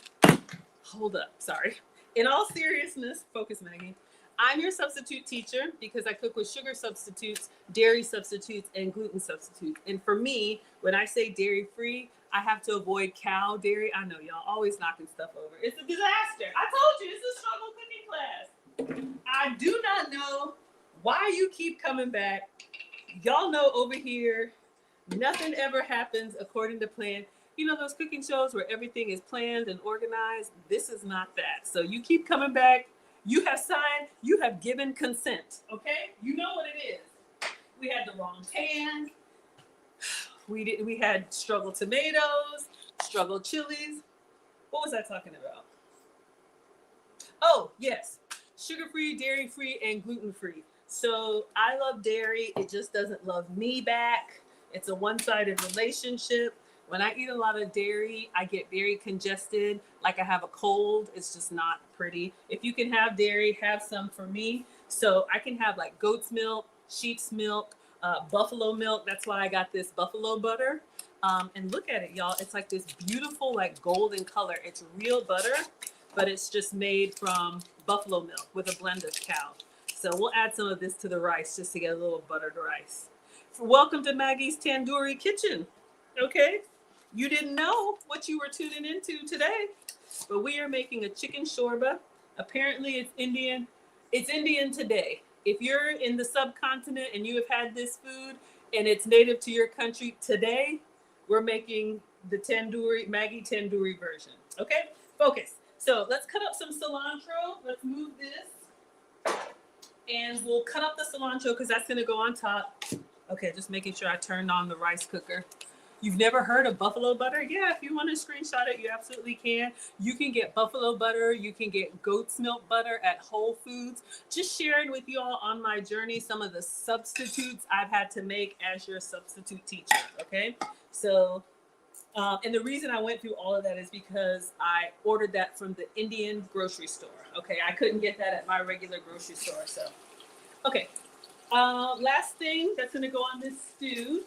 hold up, sorry. In all seriousness, focus, Maggie. I'm your substitute teacher because I cook with sugar substitutes, dairy substitutes, and gluten substitutes. And for me, when I say dairy-free, I have to avoid cow dairy. I know y'all always knocking stuff over. It's a disaster. I told you, it's a struggle cooking class. I do not know why you keep coming back. Y'all know over here, nothing ever happens according to plan. You know those cooking shows where everything is planned and organized? This is not that. So you keep coming back. You have signed, you have given consent, okay? You know what it is. We had the wrong pan. We had struggle tomatoes, struggle chilies. What was I talking about? Oh, yes. Sugar-free, dairy-free, and gluten-free. So I love dairy. It just doesn't love me back. It's a one-sided relationship. When I eat a lot of dairy, I get very congested, like I have a cold. It's just not pretty. If you can have dairy, have some for me. So I can have like goat's milk, sheep's milk, buffalo milk. That's why I got this buffalo butter. And look at it, y'all. It's like this beautiful, like golden color. It's real butter, but it's just made from buffalo milk with a blend of cow. So we'll add some of this to the rice just to get a little buttered rice. Welcome to Maggie's Tandoori Kitchen. Okay, you didn't know what you were tuning into today, but we are making a chicken shorba. Apparently it's Indian. It's Indian today. If you're in the subcontinent and you have had this food and it's native to your country, today we're making the tandoori, Maggie tandoori version. Okay, focus. So let's cut up some cilantro. Let's move this. And we'll cut up the cilantro because that's gonna go on top. Okay, just making sure I turned on the rice cooker. You've never heard of buffalo butter? Yeah, if you want to screenshot it, you absolutely can. You can get buffalo butter. You can get goat's milk butter at Whole Foods. Just sharing with you all on my journey some of the substitutes I've had to make as your substitute teacher, okay? So, and the reason I went through all of that is because I ordered that from the Indian grocery store, okay? I couldn't get that at my regular grocery store, so. Okay, last thing that's gonna go on this stew.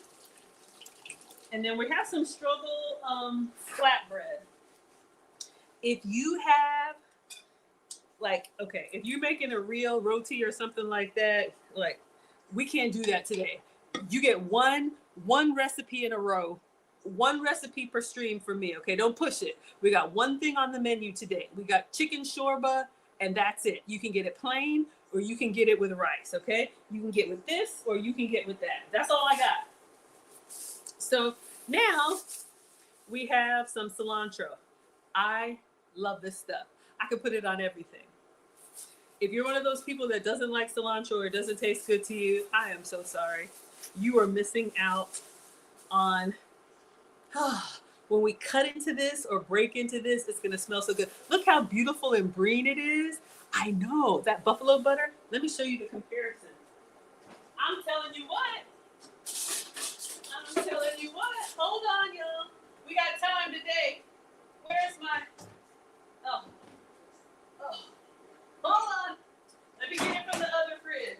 And then we have some struggle flatbread. If you have, like, okay, if you're making a real roti or something like that, like, we can't do that today. You get one recipe in a row, one recipe per stream for me, okay? Don't push it. We got one thing on the menu today. We got chicken shorba, and that's it. You can get it plain, or you can get it with rice, okay? You can get with this, or you can get with that. That's all I got. So now we have some cilantro. I love this stuff. I could put it on everything. If you're one of those people that doesn't like cilantro or it doesn't taste good to you, I am so sorry. You are missing out on, when we cut into this or break into this, it's gonna smell so good. Look how beautiful and green it is. I know, that buffalo butter. Let me show you the comparison. I'm telling you what. I'm telling you what. Hold on, y'all. We got time today. Where's my? Oh. Hold on. Let me get it from the other fridge.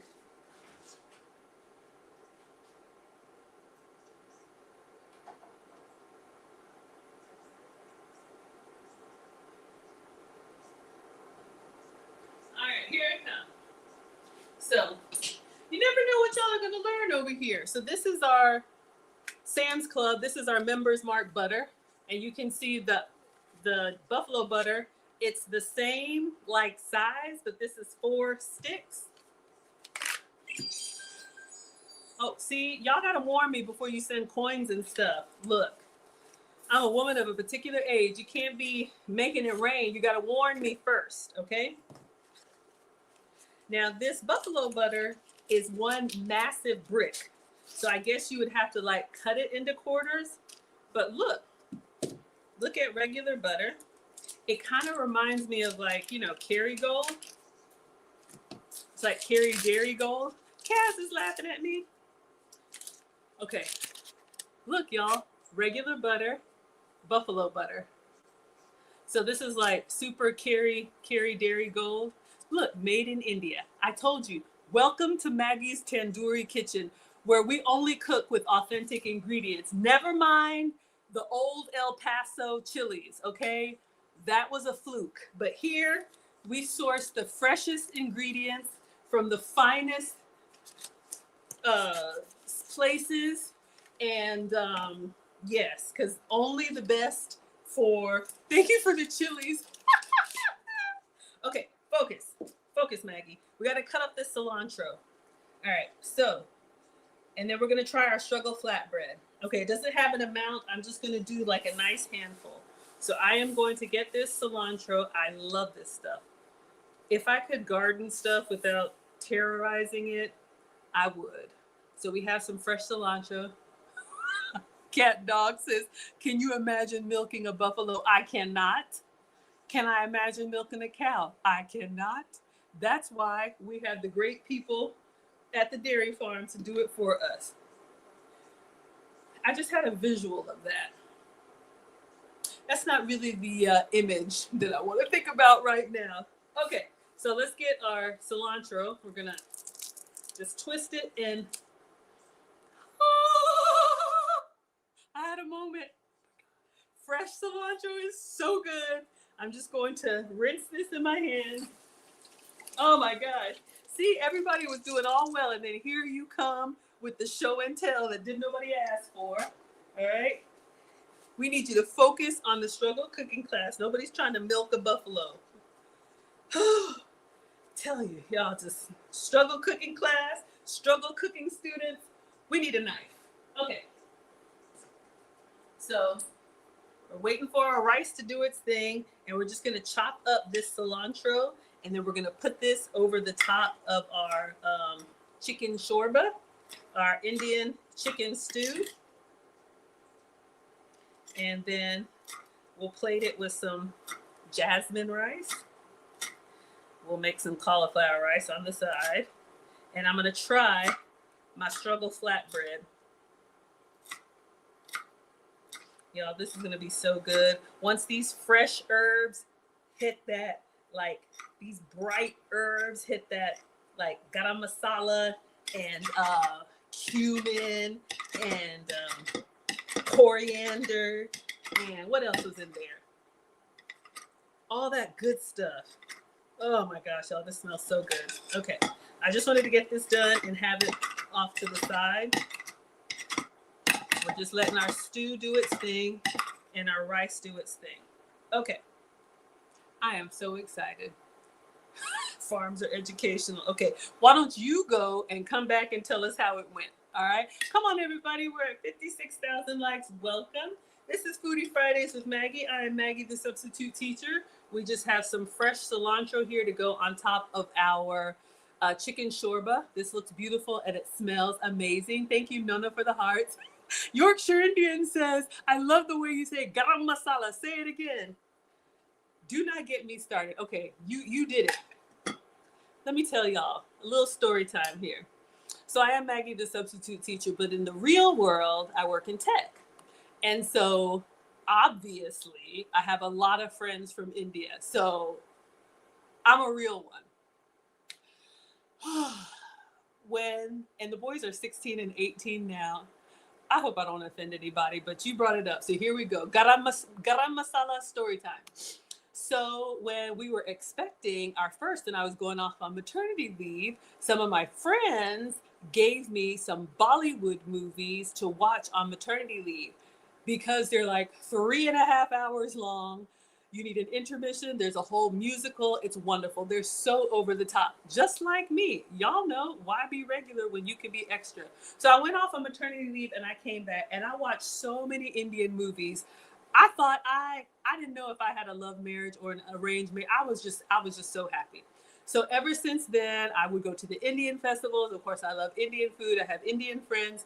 All right, here it comes. So, you never know what y'all are gonna learn over here. So this is our Sam's Club. This is our Members Mark butter, and you can see the buffalo butter. It's the same like size, but this is 4 sticks. Oh, see, y'all gotta warn me before you send coins and stuff. Look, I'm a woman of a particular age. You can't be making it rain. You gotta warn me first, okay? Now this buffalo butter is one massive brick. So I guess you would have to like cut it into quarters. But look at regular butter. It kind of reminds me of, like, you know, Kerrygold. It's like Kerry Dairy Gold. Cass is laughing at me. Okay, look, y'all, regular butter, buffalo butter. So this is like super Kerry Dairy Gold. Look, made in India. I told you, welcome to Maggie's Tandoori Kitchen, where we only cook with authentic ingredients. Never mind the old El Paso chilies, okay? That was a fluke. But here, we source the freshest ingredients from the finest places. And yes, because only the best for, thank you for the chilies. Okay, focus, Maggie. We got to cut up this cilantro. All right, so, and then we're gonna try our struggle flatbread. Okay, it doesn't have an amount. I'm just gonna do like a nice handful. So I am going to get this cilantro. I love this stuff. If I could garden stuff without terrorizing it, I would. So we have some fresh cilantro. Cat Dog says, can you imagine milking a buffalo? I cannot. Can I imagine milking a cow? I cannot. That's why we have the great people at the dairy farm to do it for us. I just had a visual of that. That's not really the image that I want to think about right now. Okay, so let's get our cilantro. We're gonna Just twist it and I had a moment. Fresh cilantro is so good. I'm just going to rinse this in my hand. Oh my gosh. See, everybody was doing all well, and then here you come with the show and tell that didn't nobody ask for. All right. We need you to focus on the struggle cooking class. Nobody's trying to milk a buffalo. Tell you, y'all, just struggle cooking class, struggle cooking students. We need a knife. Okay. So we're waiting for our rice to do its thing, and we're just gonna chop up this cilantro, and then we're gonna put this over the top of our chicken shorba, our Indian chicken stew. And then we'll plate it with some jasmine rice. We'll make some cauliflower rice on the side. And I'm gonna try my struggle flatbread. Y'all, this is gonna be so good. Once these fresh herbs hit that, like these bright herbs hit that, like garam masala and cumin and coriander, and what else was in there? All that good stuff. Oh my gosh, y'all, this smells so good. Okay, I just wanted to get this done and have it off to the side. We're just letting our stew do its thing and our rice do its thing. Okay, I am so excited. Farms are educational. Okay, why don't you go and come back and tell us how it went? All right, come on everybody, we're at 56,000 likes. Welcome. This is Foodie Fridays with Maggie. I am Maggie, the substitute teacher. We just have some fresh cilantro here to go on top of our chicken shorba. This looks beautiful and it smells amazing. Thank you, Nona, for the hearts. Yorkshire Indian says, I love the way you say garam masala. Say it again. Do not get me started. Okay, you did it. Let me tell y'all a little story time here. So I am Maggie, the substitute teacher, but in the real world, I work in tech. And so obviously I have a lot of friends from India. So I'm a real one. And the boys are 16 and 18 now. I hope I don't offend anybody, but you brought it up. So here we go. Garam masala story time. So when we were expecting our first and I was going off on maternity leave, some of my friends gave me some Bollywood movies to watch on maternity leave because they're like 3.5 hours long. You need an intermission. There's a whole musical. It's wonderful. They're so over the top, just like me. Y'all know, why be regular when you can be extra? So I went off on maternity leave and I came back and I watched so many Indian movies. I thought I didn't know if I had a love marriage or an arranged marriage. I was just so happy. So ever since then, I would go to the Indian festivals. Of course, I love Indian food. I have Indian friends.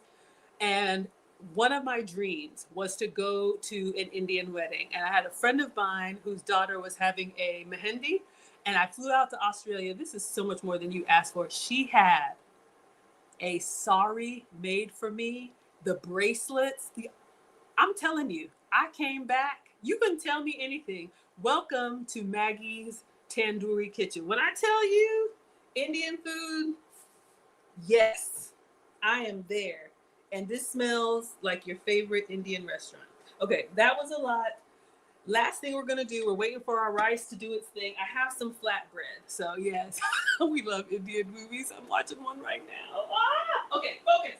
And one of my dreams was to go to an Indian wedding. And I had a friend of mine whose daughter was having a mehendi. And I flew out to Australia. This is so much more than you asked for. She had a sari made for me, the bracelets. I'm telling you, I came back. You couldn't tell me anything. Welcome to Maggie's Tandoori Kitchen. When I tell you Indian food, yes, I am there. And this smells like your favorite Indian restaurant. Okay, that was a lot. Last thing we're gonna do, we're waiting for our rice to do its thing. I have some flatbread. So yes, we love Indian movies. I'm watching one right now. Okay, focus.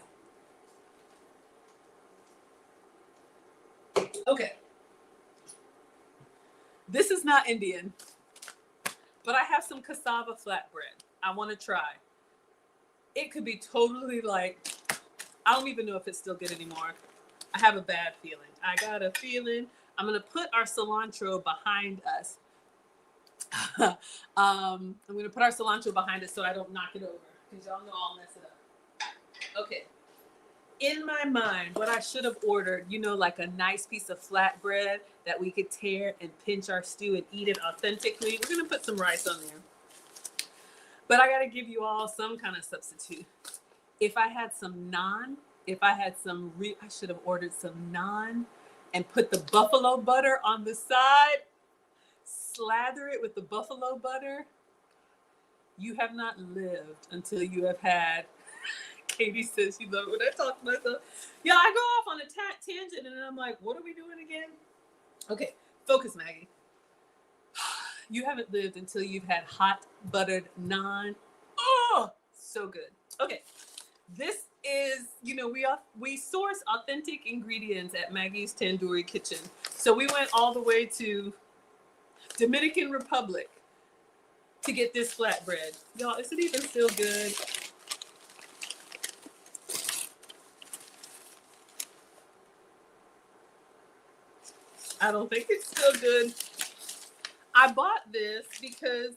Okay. This is not Indian, but I have some cassava flatbread. I want to try. It could be totally like, I don't even know if it's still good anymore. I have a bad feeling. I got a feeling. I'm going to put our cilantro behind us. I'm going to put our cilantro behind us so I don't knock it over, because y'all know I'll mess it up. Okay. In my mind, what I should have ordered, like a nice piece of flatbread that we could tear and pinch our stew and eat it authentically. We're going to put some rice on there. But I got to give you all some kind of substitute. If I had some naan, I should have ordered some naan and put the buffalo butter on the side, slather it with the buffalo butter. You have not lived until you have had Katie says she loved it when I talk to myself. Yeah, I go off on a tangent and then I'm like, what are we doing again? Okay, focus, Maggie. You haven't lived until you've had hot buttered naan. Oh, so good. Okay, this is, we source authentic ingredients at Maggie's Tandoori Kitchen. So we went all the way to Dominican Republic to get this flatbread. Y'all, is it even still good? I don't think it's still good. I bought this because,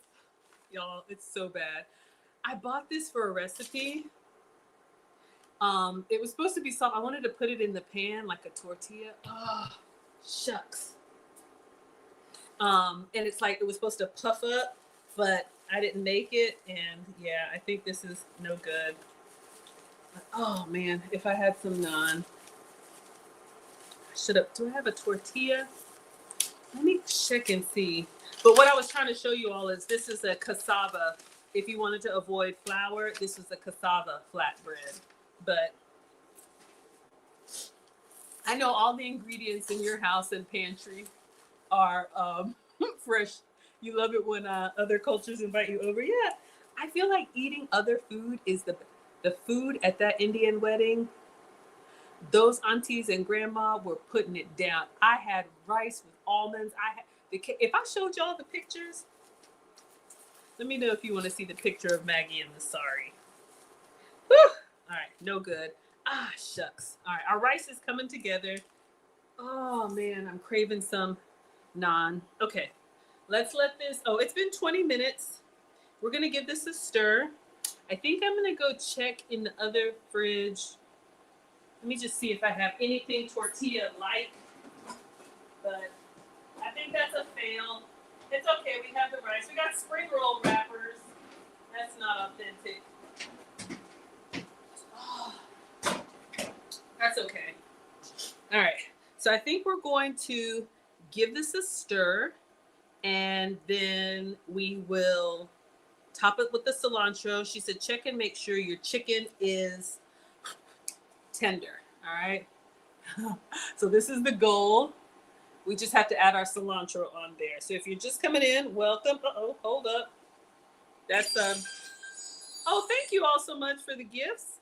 y'all, it's so bad. I bought this for a recipe. It was supposed to be something. I wanted to put it in the pan like a tortilla. Oh, shucks. And it's like it was supposed to puff up, but I didn't make it. And yeah, I think this is no good. Oh man, if I had some naan. Do I have a tortilla? Let me check and see. But what I was trying to show you all is this is a cassava. If you wanted to avoid flour, this was a cassava flatbread. But I know all the ingredients in your house and pantry are fresh. You love it when other cultures invite you over. Yeah, I feel like eating other food is the food at that Indian wedding. Those aunties and grandma were putting it down. I had rice with almonds. If I showed y'all the pictures, let me know if you want to see the picture of Maggie in the sari. Whew. All right, no good. Ah, shucks. All right, our rice is coming together. Oh man, I'm craving some naan. Okay, let's let this. Oh, it's been 20 minutes. We're gonna give this a stir. I think I'm gonna go check in the other fridge. Let me just see if I have anything tortilla-like. But I think that's a fail. It's okay, we have the rice. We got spring roll wrappers. That's not authentic. Oh, that's okay. All right, so I think we're going to give this a stir, and then we will top it with the cilantro. She said check and make sure your chicken is tender. All right. So this is the goal. We just have to add our cilantro on there. So if you're just coming in, welcome. Uh-oh, hold up. That's oh, thank you all so much for the gifts.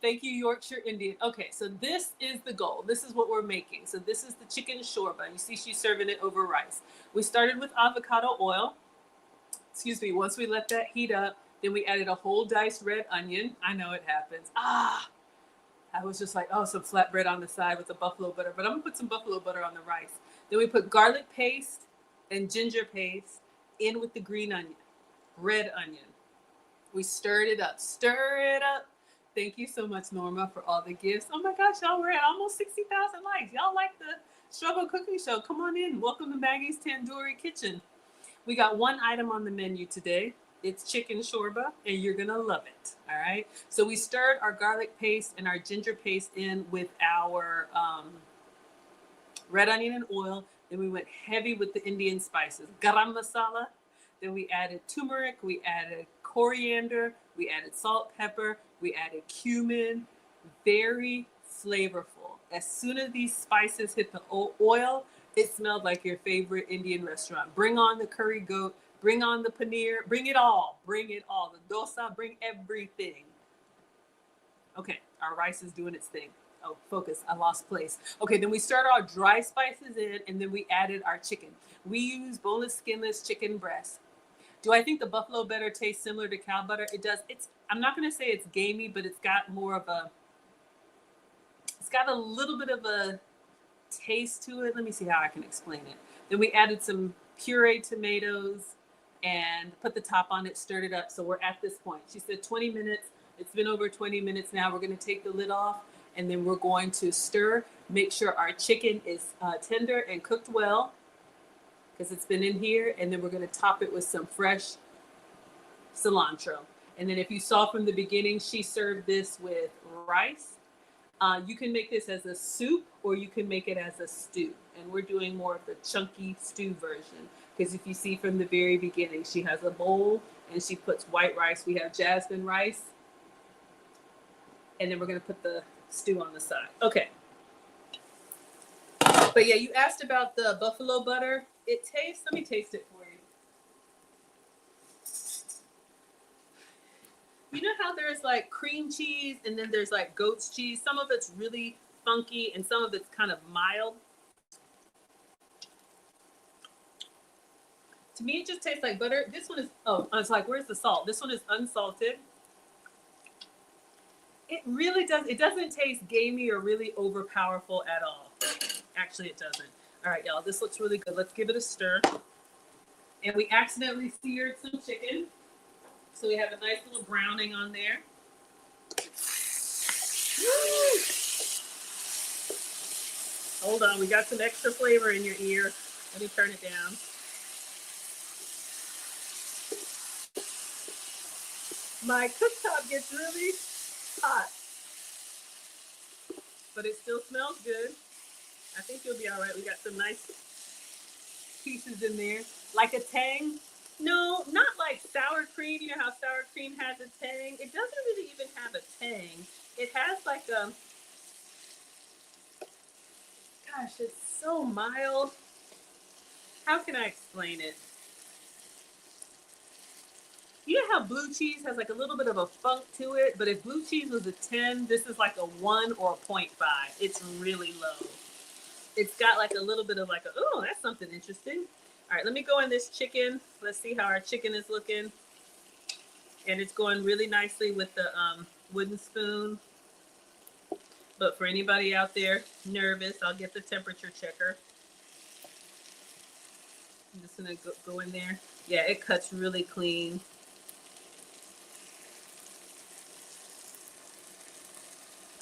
Thank you, Yorkshire Indian. Okay, so this is the goal. This is what we're making. So this is the chicken shorba. You see she's serving it over rice. We started with avocado oil. Excuse me. Once we let that heat up, then we added a whole diced red onion. I know it happens. I was just like, oh, some flatbread on the side with the buffalo butter. But I'm going to put some buffalo butter on the rice. Then we put garlic paste and ginger paste in with the green onion, red onion. We stirred it up. Stir it up. Thank you so much, Norma, for all the gifts. Oh my gosh, y'all, we're at almost 60,000 likes. Y'all like the Struggle Cooking Show. Come on in. Welcome to Maggie's Tandoori Kitchen. We got one item on the menu today. It's chicken shorba, and you're going to love it. All right. So we stirred our garlic paste and our ginger paste in with our red onion and oil. Then we went heavy with the Indian spices, garam masala. Then we added turmeric. We added coriander. We added salt, pepper. We added cumin. Very flavorful. As soon as these spices hit the oil, it smelled like your favorite Indian restaurant. Bring on the curry goat. Bring on the paneer. Bring it all. Bring it all. The dosa. Bring everything. Okay, our rice is doing its thing. Oh, focus. I lost place. Okay, then we started our dry spices in, and then we added our chicken. We use boneless, skinless chicken breast. Do I think the buffalo butter tastes similar to cow butter? It does. I'm not going to say it's gamey, but it's got a little bit of a taste to it. Let me see how I can explain it. Then we added some pureed tomatoes and put the top on it, stirred it up. So we're at this point. She said 20 minutes. It's been over 20 minutes now. We're going to take the lid off, and then we're going to stir, make sure our chicken is tender and cooked well, because it's been in here. And then we're going to top it with some fresh cilantro. And then if you saw from the beginning, she served this with rice. You can make this as a soup, or you can make it as a stew. And we're doing more of the chunky stew version. Because if you see from the very beginning, she has a bowl and she puts white rice. We have jasmine rice. And then we're going to put the stew on the side. Okay. But yeah, you asked about the buffalo butter. It tastes, let me taste it for you. You know how there's like cream cheese and then there's like goat's cheese? Some of it's really funky and some of it's kind of mild. To me, it just tastes like butter. This one is, oh, I was like, where's the salt? This one is unsalted. It really does, it doesn't taste gamey or really overpowerful at all. Actually, it doesn't. All right, y'all, this looks really good. Let's give it a stir. And we accidentally seared some chicken. So we have a nice little browning on there. Woo! Hold on, we got some extra flavor in your ear. Let me turn it down. My cooktop gets really hot, but it still smells good. I think you'll be all right. We got some nice pieces in there. Like a tang. No, not like sour cream. You know how sour cream has a tang? It doesn't really even have a tang. It has like a, gosh, it's so mild. How can I explain it? You know how blue cheese has like a little bit of a funk to it, but if blue cheese was a 10, this is like a 1 or a 0.5. It's really low. It's got like a little bit of like a, oh, that's something interesting. All right, let me go in this chicken. Let's see how our chicken is looking. And it's going really nicely with the wooden spoon. But for anybody out there nervous, I'll get the temperature checker. I'm just gonna go in there. Yeah, it cuts really clean.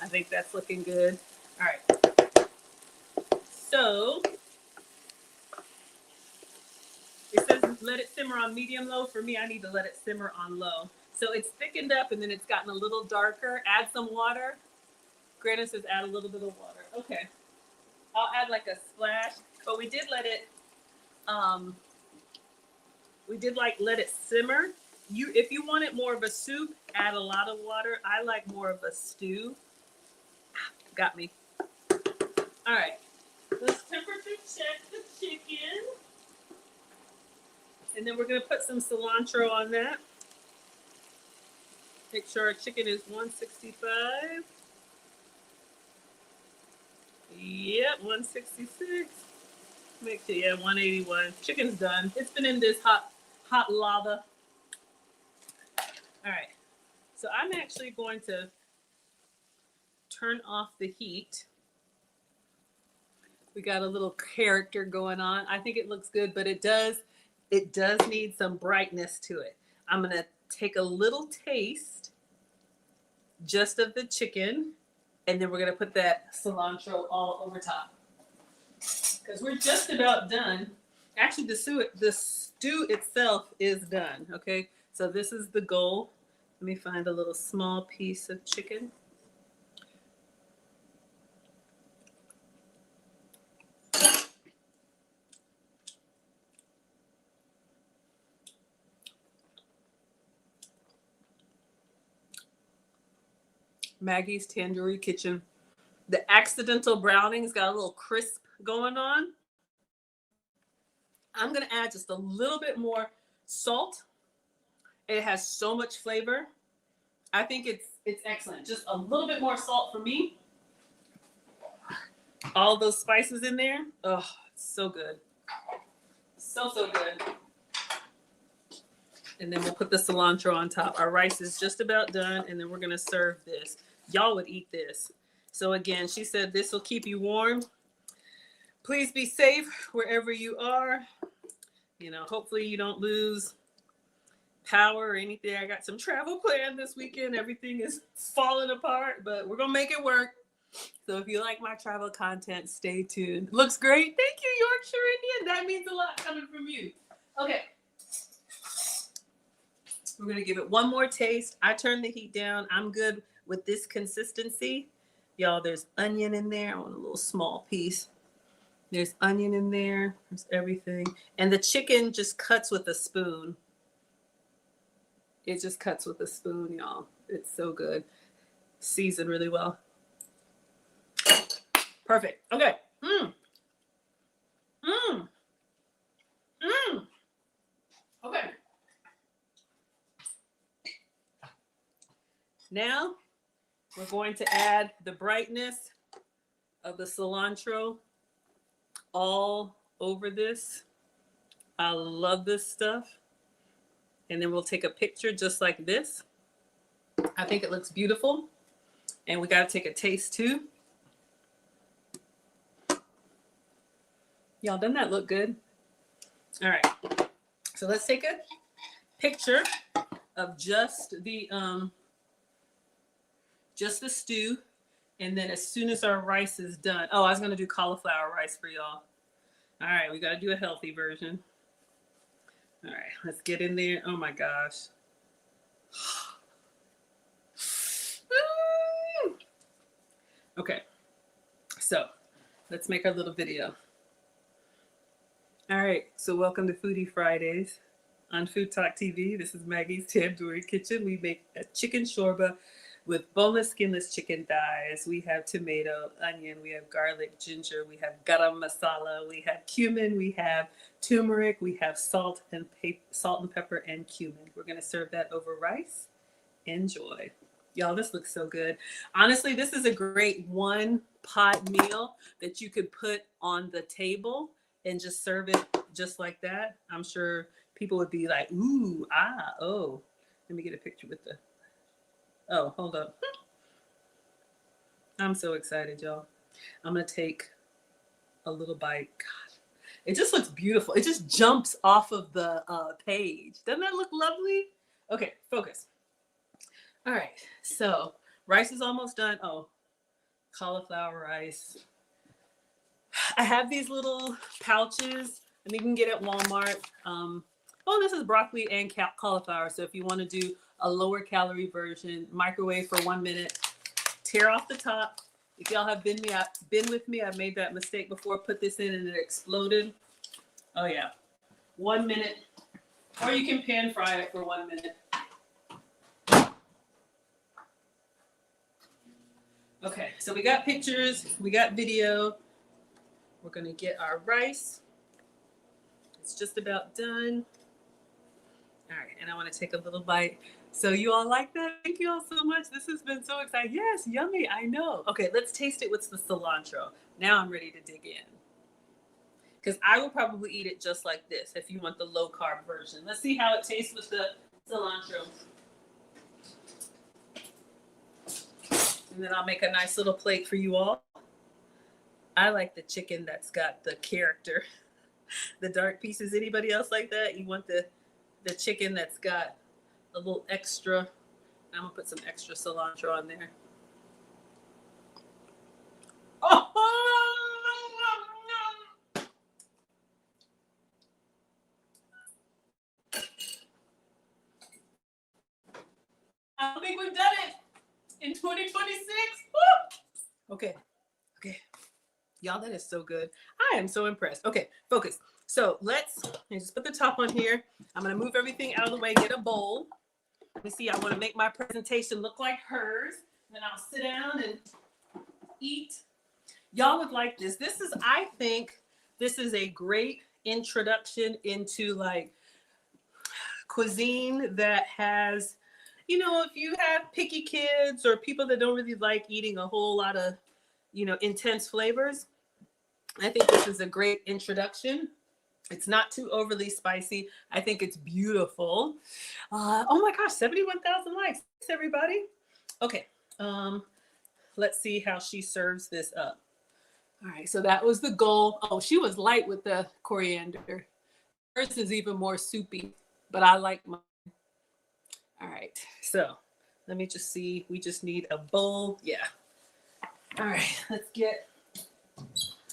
I think that's looking good. All right. So it says let it simmer on medium low. For me, I need to let it simmer on low. So it's thickened up and then it's gotten a little darker. Add some water. Granny says add a little bit of water. Okay. I'll add like a splash. But we did let it let it simmer. If you want it more of a soup, add a lot of water. I like more of a stew. Got me. All right. Let's temperature check the chicken. And then we're going to put some cilantro on that. Make sure our chicken is 165. Yep, 166. Make sure, yeah, 181. Chicken's done. It's been in this hot lava. All right. So I'm actually going to turn off the heat. We got a little character going on. I think it looks good, but it does need some brightness to it. I'm going to take a little taste just of the chicken, and then we're going to put that cilantro all over top. Because we're just about done. Actually, the stew itself is done, okay? So this is the goal. Let me find a little small piece of chicken. Maggie's Tandoori Kitchen. The accidental browning's got a little crisp going on. I'm gonna add just a little bit more salt. It has so much flavor. I think it's excellent. Just a little bit more salt for me. All those spices in there. Oh, it's so good. So good. And then we'll put the cilantro on top. Our rice is just about done, and then we're gonna serve this. Y'all would eat this. So again, she said this will keep you warm. Please be safe wherever you are. You know, hopefully you don't lose power or anything. I got some travel planned this weekend. Everything is falling apart, but we're gonna make it work. So if you like my travel content, stay tuned. Looks great. Thank you, Yorkshire Indian. That means a lot coming from you. Okay. We're gonna give it one more taste. I turned the heat down. I'm good with this consistency. Y'all, there's onion in there. I want a little small piece. There's onion in there. There's everything. And the chicken just cuts with a spoon. It just cuts with a spoon, y'all. It's so good. Seasoned really well. Perfect. Okay. Okay. Now we're going to add the brightness of the cilantro all over this. I love this stuff. And then we'll take a picture just like this. I think it looks beautiful. And we got to take a taste too. Y'all, doesn't that look good? All right. So let's take a picture of just the stew. And then as soon as our rice is done, oh, I was going to do cauliflower rice for y'all. All right. We got to do a healthy version. All right. Let's get in there. Oh my gosh. Okay. So let's make our little video. All right, so welcome to Foodie Fridays on Food Talk TV. This is Maggie's Tandoori Kitchen. We make a chicken shorba with boneless, skinless chicken thighs. We have tomato, onion, we have garlic, ginger, we have garam masala, we have cumin, we have turmeric, we have salt and pepper and cumin. We're gonna serve that over rice. Enjoy. Y'all, this looks so good. Honestly, this is a great one pot meal that you could put on the table and just serve it just like that. I'm sure people would be like, ooh, ah, oh. Let me get a picture with the, oh, hold up. I'm so excited, y'all. I'm gonna take a little bite. God, it just looks beautiful. It just jumps off of the page. Doesn't that look lovely? Okay, focus. All right, so rice is almost done. Oh, cauliflower rice. I have these little pouches, and you can get at Walmart. Oh, this is broccoli and cauliflower. So if you want to do a lower calorie version, microwave for 1 minute, tear off the top. If y'all have been with me, I've made that mistake before. Put this in and it exploded. Oh yeah, 1 minute, or you can pan fry it for 1 minute. Okay, so we got pictures, we got video. We're gonna get our rice. It's just about done. All right, and I wanna take a little bite. So you all like that? Thank you all so much. This has been so exciting. Yes, yummy, I know. Okay, let's taste it with the cilantro. Now I'm ready to dig in. Because I will probably eat it just like this if you want the low carb version. Let's see how it tastes with the cilantro. And then I'll make a nice little plate for you all. I like the chicken that's got the character, the dark pieces. Anybody else like that? You want the chicken that's got a little extra. I'm gonna put some extra cilantro on there. Oh! I think we've done it in 2026. Woo! Okay. Y'all, that is so good. I am so impressed. Okay, focus. So let's just put the top on here. I'm gonna move everything out of the way, get a bowl. Let me see, I wanna make my presentation look like hers. Then I'll sit down and eat. Y'all would like this. I think this is a great introduction into like cuisine that has, if you have picky kids or people that don't really like eating a whole lot of, intense flavors, I think this is a great introduction. It's not too overly spicy. I think it's beautiful. Oh my gosh, 71,000 likes, everybody. Okay, let's see how she serves this up. All right, so that was the goal. Oh, she was light with the coriander. Hers is even more soupy, but I like mine. All right, so let me just see. We just need a bowl. Yeah. All right, let's get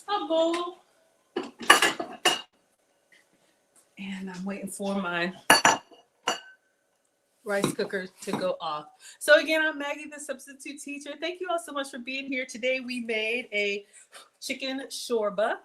a bowl. And I'm waiting for my rice cooker to go off. So again, I'm Maggie, the substitute teacher. Thank you all so much for being here. Today we made a chicken shorba.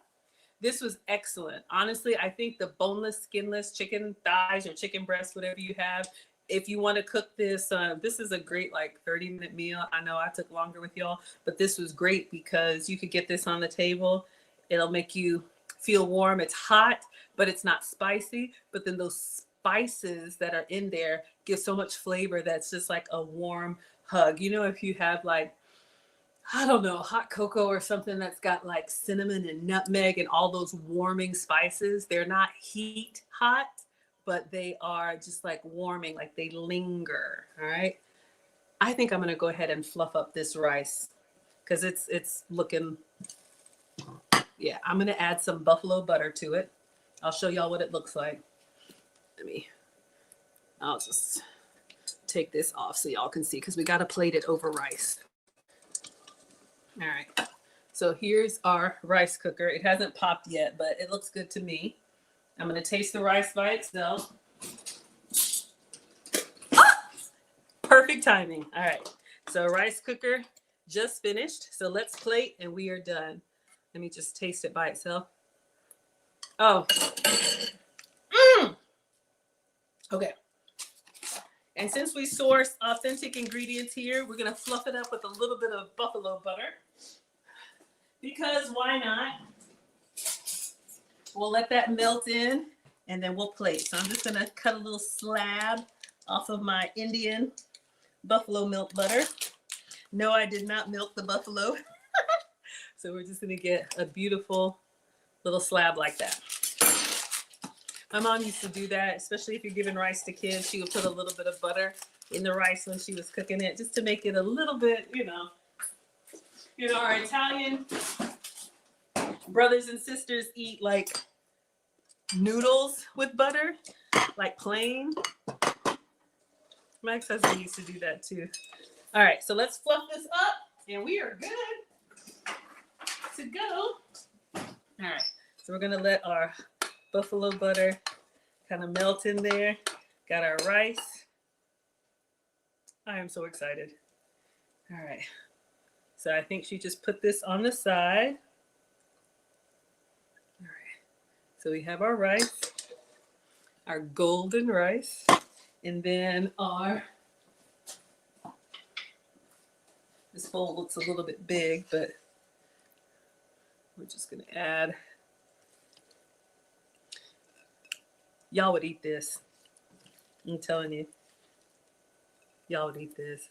This was excellent. Honestly, I think the boneless, skinless chicken thighs or chicken breasts, whatever you have, if you want to cook this, this is a great like 30-minute meal. I know I took longer with y'all, but this was great because you could get this on the table. It'll make you feel warm. It's hot, but it's not spicy. But then those spices that are in there give so much flavor that's just like a warm hug. You know, if you have like, I don't know, hot cocoa or something that's got like cinnamon and nutmeg and all those warming spices. They're not heat hot, but they are just like warming, like they linger. All right. I think I'm going to go ahead and fluff up this rice because it's looking, yeah, I'm going to add some buffalo butter to it. I'll show y'all what it looks like. I'll just take this off so y'all can see because we got to plate it over rice. All right, so here's our rice cooker. It hasn't popped yet, but it looks good to me. I'm gonna taste the rice by itself. Ah! Perfect timing. All right, so rice cooker just finished. So let's plate and we are done. Let me just taste it by itself. Oh, okay. And since we source authentic ingredients here, we're gonna fluff it up with a little bit of buffalo butter. Because why not? We'll let that melt in and then we'll plate. So I'm just gonna cut a little slab off of my Indian buffalo milk butter. No, I did not milk the buffalo. So we're just gonna get a beautiful little slab like that. My mom used to do that, especially if you're giving rice to kids. She would put a little bit of butter in the rice when she was cooking it, just to make it a little bit, our Italian brothers and sisters eat like noodles with butter, like plain. My ex-husband used to do that too. All right, so let's fluff this up and we are good to go. All right, so we're gonna let our buffalo butter kind of melt in there. Got our rice. I am so excited. All right. So I think she just put this on the side. All right. So we have our rice, our golden rice, and then this bowl looks a little bit big, but we're just gonna add. Y'all would eat this. I'm telling you. Y'all would eat this.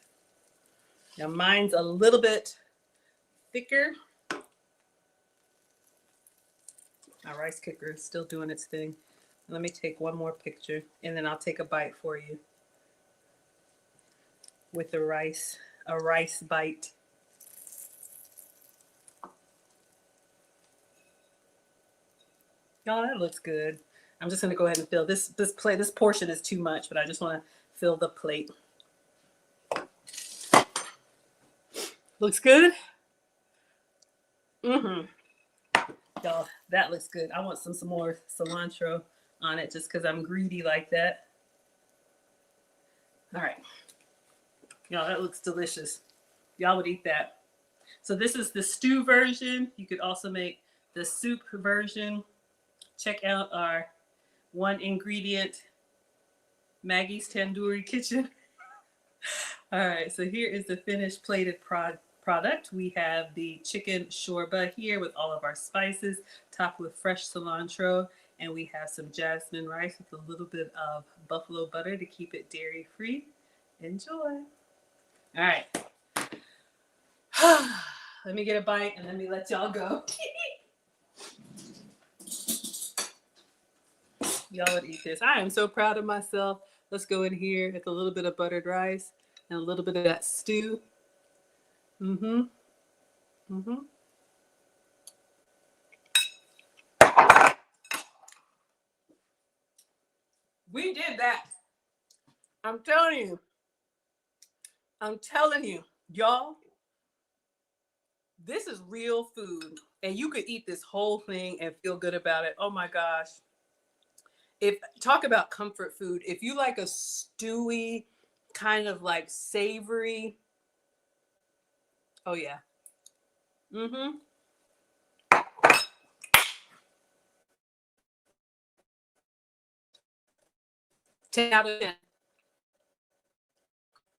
Now mine's a little bit thicker. Our rice cooker is still doing its thing. Let me take one more picture and then I'll take a bite for you with the rice, a rice bite. Y'all, that looks good. I'm just gonna go ahead and fill this plate. This portion is too much, but I just wanna fill the plate. Looks good? Mm-hmm. Y'all, that looks good. I want some more cilantro on it just because I'm greedy like that. All right. Y'all, that looks delicious. Y'all would eat that. So this is the stew version. You could also make the soup version. Check out our one ingredient Maggie's Tandoori Kitchen. All right, so here is the finished plated product. We have the chicken shorba here with all of our spices, topped with fresh cilantro, and we have some jasmine rice with a little bit of buffalo butter to keep it dairy free. Enjoy. All right. Let me get a bite and let me let y'all go. Y'all would eat this. I am so proud of myself. Let's go in here with a little bit of buttered rice and a little bit of that stew. Mm-hmm. Mm-hmm. We did that. I'm telling you. I'm telling you, y'all, this is real food. And you could eat this whole thing and feel good about it. Oh my gosh. Talk about comfort food. If you like a stewy, kind of like savory. Oh yeah. Mm-hmm. 10 out of 10.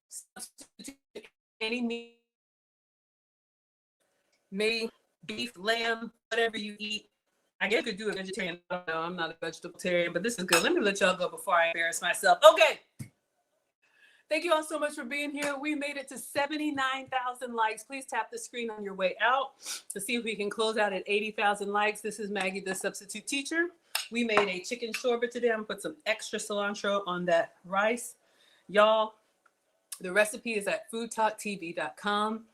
Substitute any meat, maybe beef, lamb, whatever you eat. I guess you could do a vegetarian. I don't know. I'm not a vegetarian, but this is good. Let me let y'all go before I embarrass myself. Okay. Thank you all so much for being here. We made it to 79,000 likes. Please tap the screen on your way out to see if we can close out at 80,000 likes. This is Maggie, the substitute teacher. We made a chicken shorba today. I'm gonna put some extra cilantro on that rice. Y'all, the recipe is at foodtalktv.com.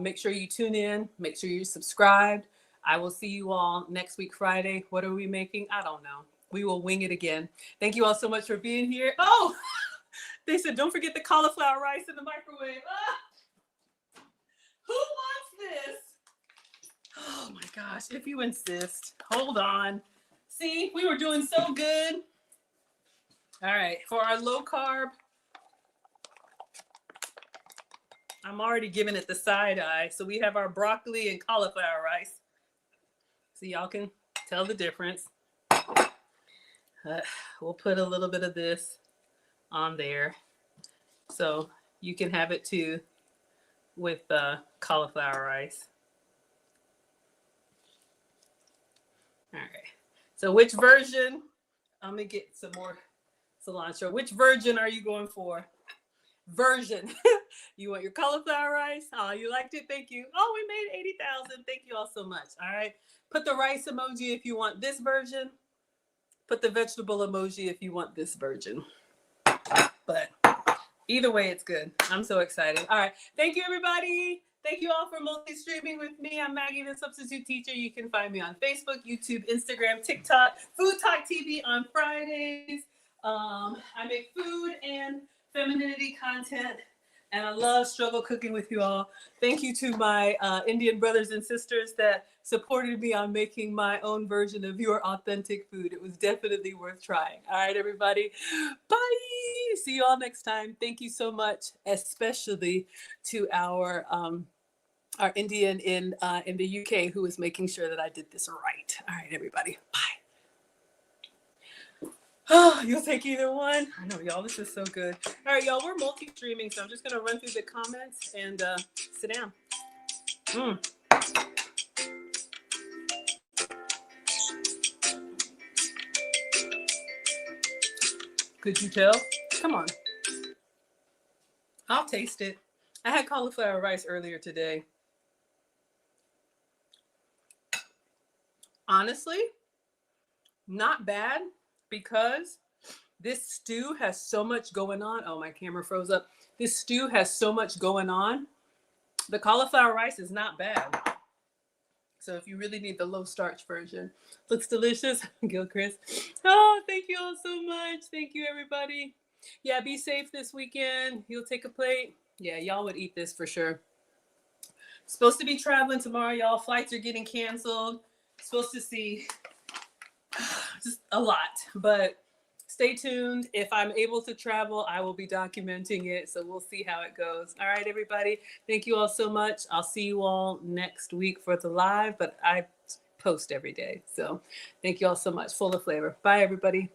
Make sure you tune in. Make sure you're subscribed. I will see you all next week, Friday. What are we making? I don't know. We will wing it again. Thank you all so much for being here. Oh! They said, don't forget the cauliflower rice in the microwave. Ah! Who wants this? Oh my gosh, if you insist. Hold on. See, we were doing so good. All right, for our low carb, I'm already giving it the side eye. So we have our broccoli and cauliflower rice. So y'all can tell the difference. We'll put a little bit of this on there so you can have it too with cauliflower rice. All right, so which version? I'm gonna get some more cilantro. Which version are you going for? Version. You want your cauliflower rice? Oh, you liked it. Thank you. Oh, we made 80,000. Thank you all so much. All right, put the rice emoji if you want this version. Put the vegetable emoji if you want this version. But either way, it's good. I'm so excited. All right. Thank you, everybody. Thank you all for multi-streaming with me. I'm Maggie, the substitute teacher. You can find me on Facebook, YouTube, Instagram, TikTok, Food Talk TV on Fridays. I make food and femininity content, and I love struggle cooking with you all. Thank you to my Indian brothers and sisters that supported me on making my own version of your authentic food. It was definitely worth trying. All right, everybody. Bye. See you all next time. Thank you so much, especially to our Indian in the UK who was making sure that I did this right. All right, everybody. Bye. Oh, you'll take either one. I know, y'all, this is so good. All right, y'all, we're multi-streaming, so I'm just gonna run through the comments and sit down. Could you tell? Come on. I'll taste it. I had cauliflower rice earlier today. Honestly, not bad, because this stew has so much going on. Oh, my camera froze up. This stew has so much going on. The cauliflower rice is not bad. So if you really need the low starch version, looks delicious. Gilchrist. Oh, thank you all so much. Thank you, everybody. Yeah, be safe this weekend. You'll take a plate. Yeah, y'all would eat this for sure. Supposed to be traveling tomorrow, y'all. Flights are getting canceled. Supposed to see just a lot, but stay tuned. If I'm able to travel, I will be documenting it. So we'll see how it goes. All right, everybody. Thank you all so much. I'll see you all next week for the live, but I post every day. So thank you all so much. Full of flavor. Bye, everybody.